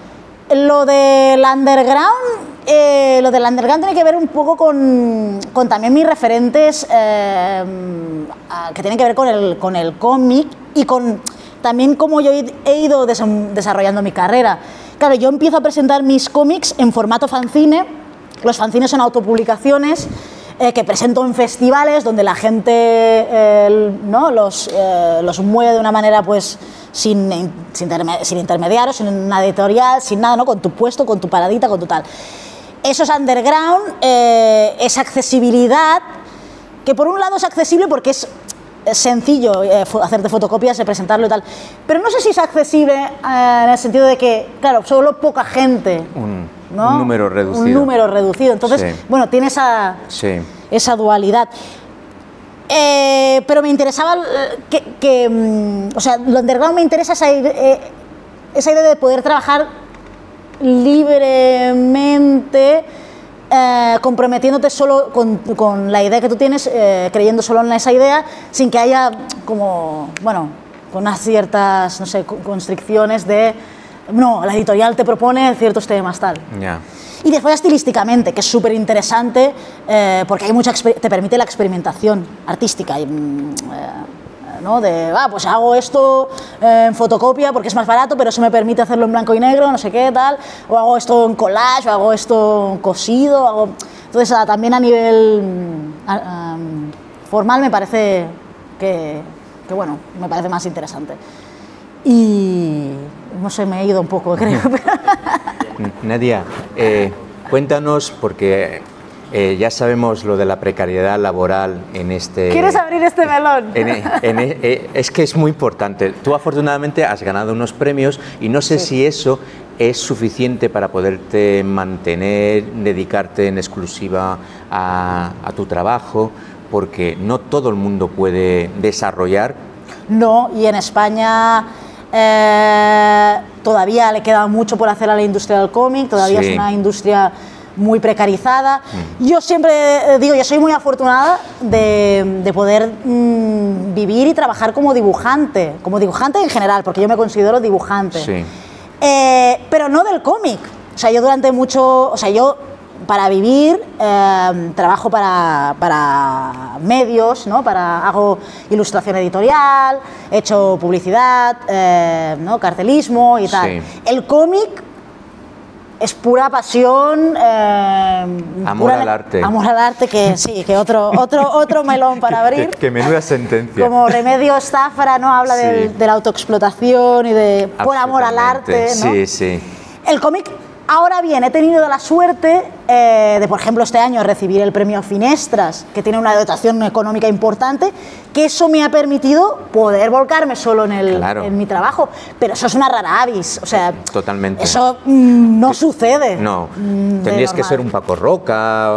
Lo del underground tiene que ver un poco con también mis referentes que tienen que ver con el cómic y con también cómo yo he ido desarrollando mi carrera. Claro, yo empiezo a presentar mis cómics en formato fanzine. Los fanzines son autopublicaciones que presento en festivales donde la gente ¿no? los mueve de una manera pues sin intermediarios, sin una editorial, sin nada, ¿no? Con tu puesto, con tu paradita, con tu tal. Eso es underground, es accesibilidad, que por un lado es accesible porque es sencillo hacerte fotocopias, presentarlo y tal, pero no sé si es accesible en el sentido de que, claro, solo poca gente, ¿no? Un número reducido. Un número reducido, entonces, sí. Bueno, tiene esa dualidad. Pero me interesaba o sea, lo underground me interesa esa idea de poder trabajar libremente, comprometiéndote solo con la idea que tú tienes, creyendo solo en esa idea, sin que haya como, bueno, con unas ciertas, no sé, constricciones de, no, la editorial te propone ciertos temas, tal. Yeah. Y después estilísticamente, que es súper interesante, porque hay te permite la experimentación artística, ¿no? Pues hago esto en fotocopia porque es más barato, pero eso me permite hacerlo en blanco y negro, no sé qué, tal, o hago esto en collage, o hago esto en cosido, Entonces, también a nivel formal me parece que, bueno, me parece más interesante. Y no sé, me he ido un poco, creo. Nadia, cuéntanos, porque ya sabemos lo de la precariedad laboral en este... ¿Quieres abrir este melón? Es que es muy importante. Tú afortunadamente has ganado unos premios y no sé si eso es suficiente para poderte mantener, dedicarte en exclusiva a tu trabajo, porque no todo el mundo puede desarrollar. No, y en España todavía le queda mucho por hacer a la industria del cómic, todavía es una industria muy precarizada. Yo siempre digo, yo soy muy afortunada de poder vivir y trabajar como dibujante en general, porque yo me considero dibujante. Sí. Pero no del cómic. O sea, yo durante mucho... O sea, yo para vivir trabajo para medios, ¿no? Hago ilustración editorial, he hecho publicidad, ¿no? Cartelismo y tal. Sí. El cómic es pura pasión, amor al arte. Amor al arte, que sí, que otro melón para abrir. Que menuda sentencia. Como Remedios Zafra, ¿no? Habla de la autoexplotación y de por amor al arte, ¿no? Sí, sí. El cómic, ahora bien, he tenido la suerte de, por ejemplo, este año recibir el premio Finestras, que tiene una dotación económica importante, que eso me ha permitido poder volcarme solo en mi trabajo. Pero eso es una rara avis, o sea, totalmente. Eso no sucede. No, tendrías que ser un Paco Roca.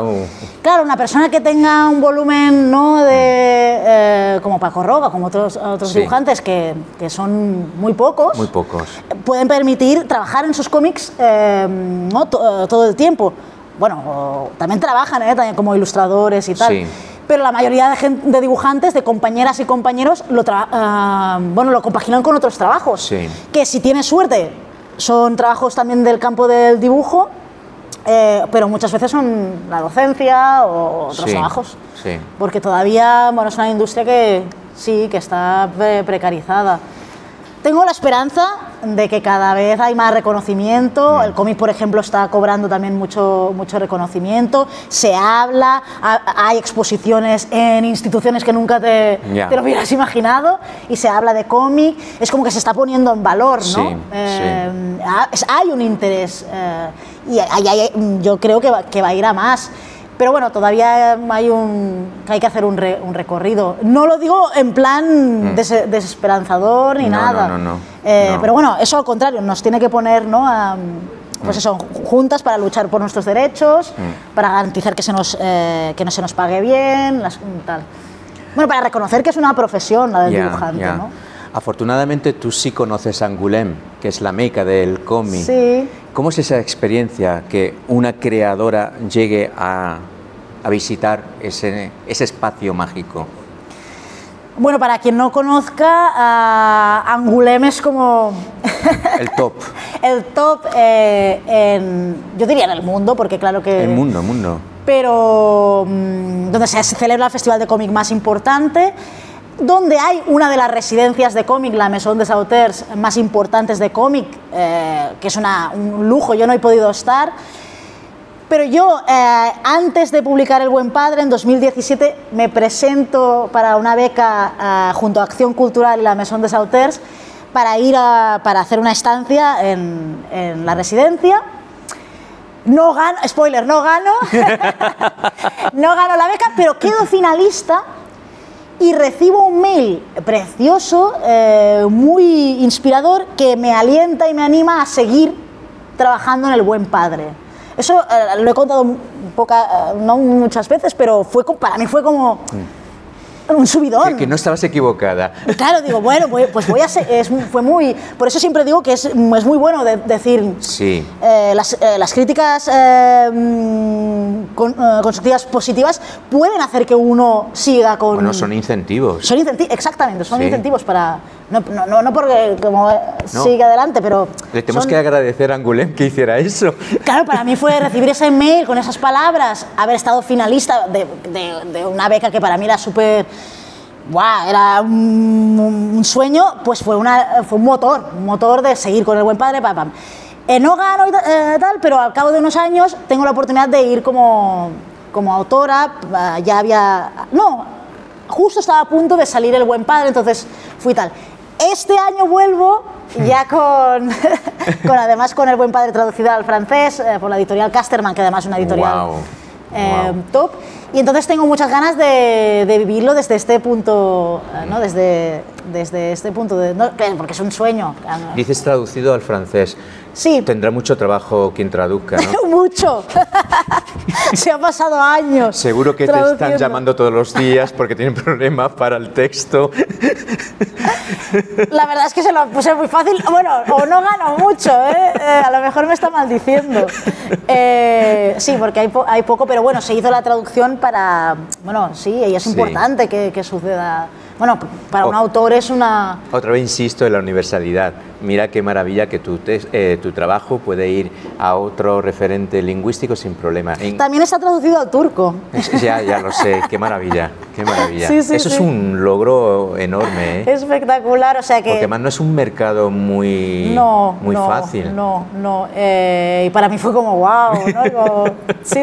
Claro, una persona que tenga un volumen, ¿no? Como Paco Roca, como otros dibujantes, que son muy pocos. Muy pocos. Pueden permitir trabajar en sus cómics ¿no? todo el tiempo. Bueno, también trabajan también como ilustradores y tal. Sí. Pero la mayoría de dibujantes, de compañeras y compañeros, lo compaginan con otros trabajos. Sí. Que si tienes suerte, son trabajos también del campo del dibujo, pero muchas veces son la docencia o otros trabajos. Sí. Porque todavía, bueno, es una industria que sí, que está precarizada. Tengo la esperanza de que cada vez hay más reconocimiento. El cómic, por ejemplo, está cobrando también mucho reconocimiento. Se habla, hay exposiciones en instituciones que nunca te lo hubieras imaginado y se habla de cómic. Es como que se está poniendo en valor, ¿no? Hay un interés y yo creo que va a ir a más. Pero bueno, todavía hay que hacer un recorrido. No lo digo en plan desesperanzador ni nada. No. Pero bueno, eso al contrario, nos tiene que poner, ¿no? Pues eso, juntas para luchar por nuestros derechos, para garantizar que no se nos pague bien, tal. Bueno, para reconocer que es una profesión la del dibujante, ¿no? Afortunadamente tú sí conoces a Angoulême, que es la meca del cómic. Sí. ¿Cómo es esa experiencia que una creadora llegue a visitar ese espacio mágico? Bueno, para quien no conozca, Angoulême es como... El top. El top, yo diría en el mundo, porque claro que... El mundo. Pero donde se celebra el festival de cómic más importante, donde hay una de las residencias de cómic, la Maison des Auteurs, más importantes de cómic, que es un lujo, yo no he podido estar. Pero yo, antes de publicar El Buen Padre, en 2017, me presento para una beca junto a Acción Cultural y la Maison des Auteurs para hacer una estancia en la residencia. No gano, spoiler, no gano, no gano la beca, pero quedo finalista y recibo un mail precioso, muy inspirador, que me alienta y me anima a seguir trabajando en El Buen Padre. Eso lo he contado no muchas veces, pero para mí fue como un subidón. Que no estabas equivocada. Claro, digo, bueno, pues voy a ser... Fue muy... Por eso siempre digo que es muy bueno decir... Sí. Las críticas constructivas positivas pueden hacer que uno siga con... Bueno, son incentivos. Exactamente, son incentivos para... No porque siga adelante, pero... Le tenemos que agradecer a Angoulême que hiciera eso. Claro, para mí fue recibir ese mail con esas palabras, haber estado finalista de una beca que para mí era súper... era un sueño, pues fue un motor de seguir con El Buen Padre. No gano y tal, pero al cabo de unos años tengo la oportunidad de ir como como autora, ya había... No, justo estaba a punto de salir El Buen Padre, entonces fui tal. Este año vuelvo ya además con El Buen Padre traducido al francés por la editorial Casterman, que además es una editorial top. Y entonces tengo muchas ganas de vivirlo desde este punto, ¿no? Desde este punto, porque es un sueño. Dices traducido al francés. Sí. Tendrá mucho trabajo quien traduzca, ¿no? Mucho. Se ha pasado años. Seguro que te están llamando todos los días porque tienen problemas para el texto. La verdad es que se lo puse muy fácil. Bueno, o no gano mucho, ¿eh? A lo mejor me está maldiciendo. Sí, porque hay poco, pero bueno, se hizo la traducción para... Bueno, sí, y es importante que suceda... Bueno, para un autor es una... Otra vez insisto en la universalidad. Mira qué maravilla que tu trabajo puede ir a otro referente lingüístico sin problema. También está traducido al turco. Ya lo sé, qué maravilla, qué maravilla. Sí, Eso es un logro enorme, ¿eh? Espectacular, o sea que... Porque además no es un mercado muy fácil. No. Y para mí fue como wow, ¿no? Sí.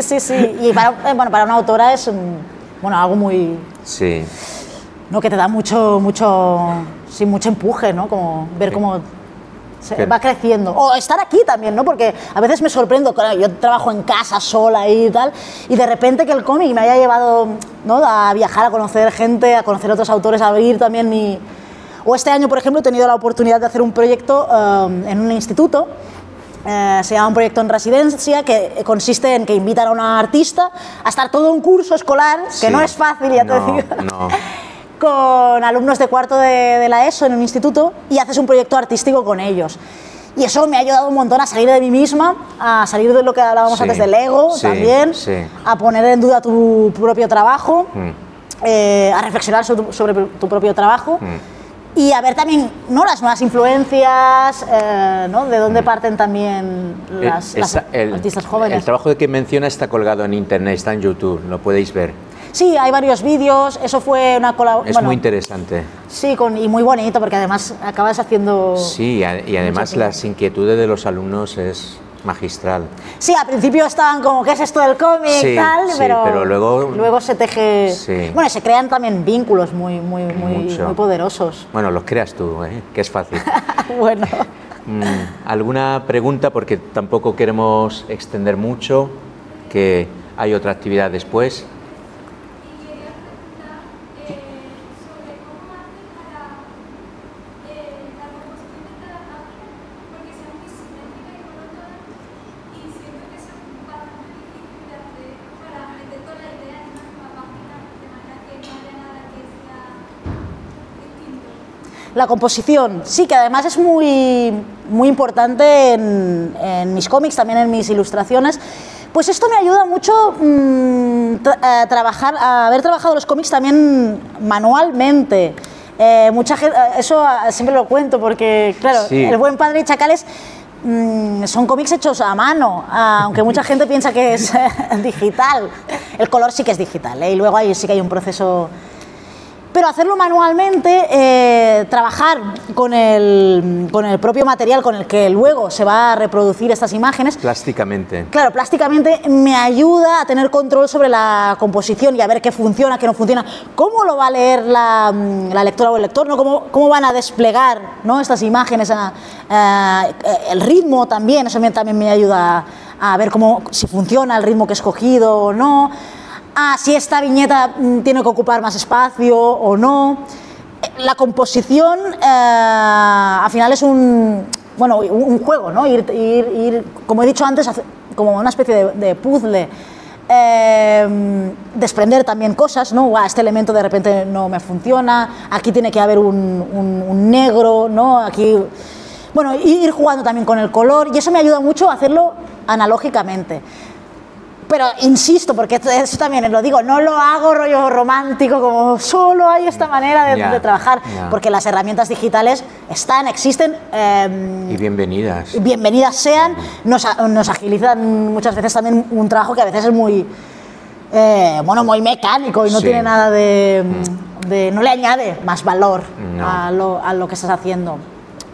Y para una autora es algo muy... Sí. ¿No? Que te da mucho empuje, ¿no? Como ver cómo va creciendo. O estar aquí también, ¿no? Porque a veces me sorprendo, claro, yo trabajo en casa sola y tal, y de repente que el cómic me haya llevado, ¿no? A viajar, a conocer gente, a conocer otros autores, a abrir también mi... O este año, por ejemplo, he tenido la oportunidad de hacer un proyecto en un instituto. Se llama un proyecto en residencia que consiste en que invitan a una artista a estar todo un curso escolar, que no es fácil, ya te digo. No. Con alumnos de cuarto de la ESO en un instituto y haces un proyecto artístico con ellos. Y eso me ha ayudado un montón a salir de mí misma, a salir de lo que hablábamos antes del ego también, a poner en duda tu propio trabajo, a reflexionar sobre tu propio trabajo y a ver también, ¿no? Las nuevas influencias, ¿no? De dónde parten también las artistas jóvenes. El trabajo que menciona está colgado en internet, está en YouTube, lo podéis ver. Sí, hay varios vídeos, eso fue una colaboración... Es muy interesante. Sí, y muy bonito, porque además acabas haciendo... Sí, y además las inquietudes de los alumnos es magistral. Sí, al principio estaban como, ¿qué es esto del cómic? Pero luego se teje... Sí. Bueno, se crean también vínculos muy poderosos. Bueno, los creas tú, ¿eh? Que es fácil. Bueno. ¿Alguna pregunta? Porque tampoco queremos extender mucho, que hay otra actividad después. La composición, sí, que además es muy importante en mis cómics, también en mis ilustraciones. Pues esto me ayuda mucho a haber trabajado los cómics también manualmente. Mucha gente, eso siempre lo cuento porque, claro, El Buen Padre y Chacales son cómics hechos a mano, aunque mucha gente piensa que es digital. El color sí que es digital, y luego ahí sí que hay un proceso... Pero hacerlo manualmente, trabajar con el propio material con el que luego se va a reproducir estas imágenes... Plásticamente. Claro, plásticamente me ayuda a tener control sobre la composición y a ver qué funciona, qué no funciona. ¿Cómo lo va a leer la lectora o el lector? ¿No? ¿Cómo van a desplegar, ¿no? Estas imágenes? El ritmo también, eso también me ayuda a ver si funciona el ritmo que he escogido o no. Si esta viñeta tiene que ocupar más espacio o no. La composición al final es un juego, ¿no? Ir, como he dicho antes, como una especie de puzzle. Desprender también cosas, ¿no? Este elemento de repente no me funciona, aquí tiene que haber un negro, ¿no? Aquí... Bueno, ir jugando también con el color, y eso me ayuda mucho a hacerlo analógicamente. Pero insisto, porque eso también lo digo, no lo hago rollo romántico, como solo hay esta manera de trabajar, porque las herramientas digitales existen. Y bienvenidas. Bienvenidas sean, nos agilizan muchas veces también un trabajo que a veces es muy mecánico y no tiene nada no le añade más valor a lo que estás haciendo.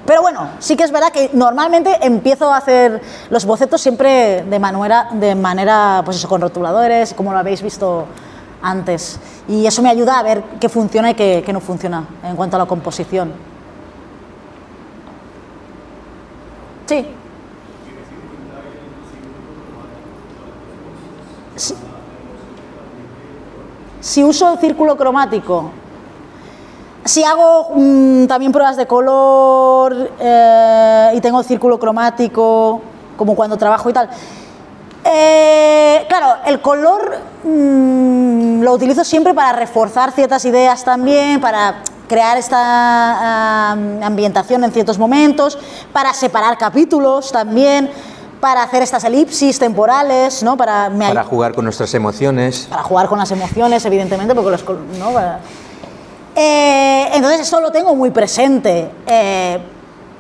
Pero bueno, sí que es verdad que normalmente empiezo a hacer los bocetos siempre de manera pues eso, con rotuladores, como lo habéis visto antes. Y eso me ayuda a ver qué funciona y qué no funciona en cuanto a la composición. Sí. Si uso el círculo cromático, si hago también pruebas de color y tengo el círculo cromático, como cuando trabajo y tal. Claro, el color lo utilizo siempre para reforzar ciertas ideas también, para crear esta ambientación en ciertos momentos, para separar capítulos también, para hacer estas elipsis temporales, ¿no? Para jugar con nuestras emociones. Para jugar con las emociones, evidentemente, porque ¿no? Entonces esto lo tengo muy presente.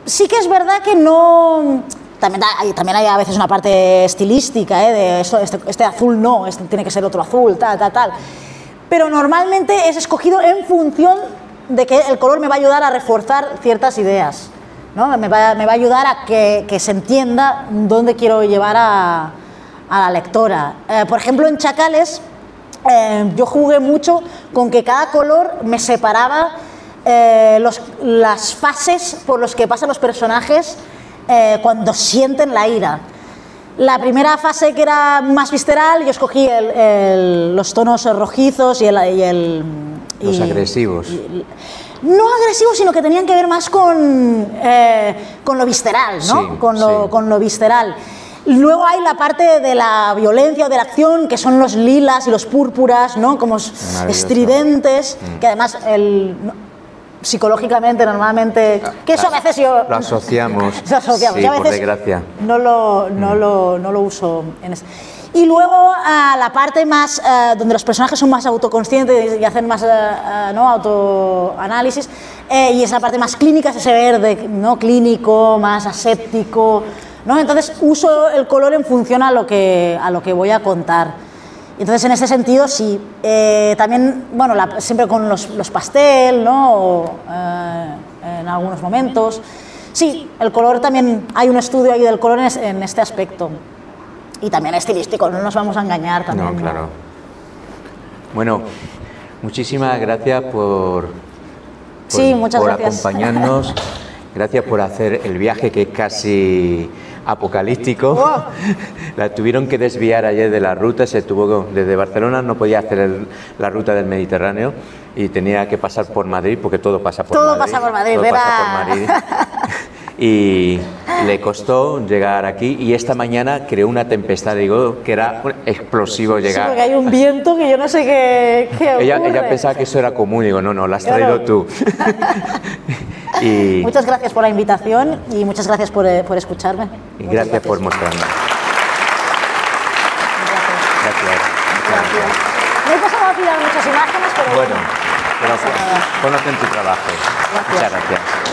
Sí que es verdad que no... También hay a veces una parte estilística, de este azul no, este tiene que ser otro azul, tal. Pero normalmente es escogido en función de que el color me va a ayudar a reforzar ciertas ideas, ¿no? Me va a ayudar a que se entienda dónde quiero llevar a la lectora. Por ejemplo, en Chacales yo jugué mucho con que cada color me separaba las fases por las que pasan los personajes cuando sienten la ira. La primera fase, que era más visceral, yo escogí los tonos rojizos los agresivos. No agresivos, sino que tenían que ver más con lo visceral, ¿no? Sí, con lo visceral. Luego hay la parte de la violencia o de la acción, que son los lilas y los púrpuras, ¿no? Como estridentes, que además psicológicamente normalmente, que eso a veces yo lo asociamos, sí, a veces por desgracia no lo uso en eso. Y luego a la parte más donde los personajes son más autoconscientes y hacen más ¿no? autoanálisis, y es la parte más clínica, es ese verde, ¿no? Clínico, más aséptico, ¿no? Entonces uso el color en función a lo que voy a contar. Entonces, en ese sentido, sí. También, bueno, siempre con los pastel, ¿no? En algunos momentos. Sí, el color también, hay un estudio ahí del color en este aspecto. Y también estilístico, no nos vamos a engañar también. No, claro. Bueno, muchísimas gracias por acompañarnos. Gracias por hacer el viaje, que es casi apocalíptico. Wow. La tuvieron que desviar ayer de la ruta, desde Barcelona no podía hacer la ruta del Mediterráneo y tenía que pasar por Madrid, porque todo pasa por Madrid. Pasa por Madrid, todo pasa por Madrid. Y le costó llegar aquí, y esta mañana creó una tempestad, digo, que era explosivo llegar. Sí, porque hay un viento que yo no sé qué ella pensaba que eso era común, digo, no, lo has traído tú. Y muchas gracias por la invitación y muchas gracias por escucharme. Y gracias por mostrarme. Gracias. No he pasado a tirar muchas imágenes, pero bueno, conocen tu trabajo. Gracias. Muchas gracias.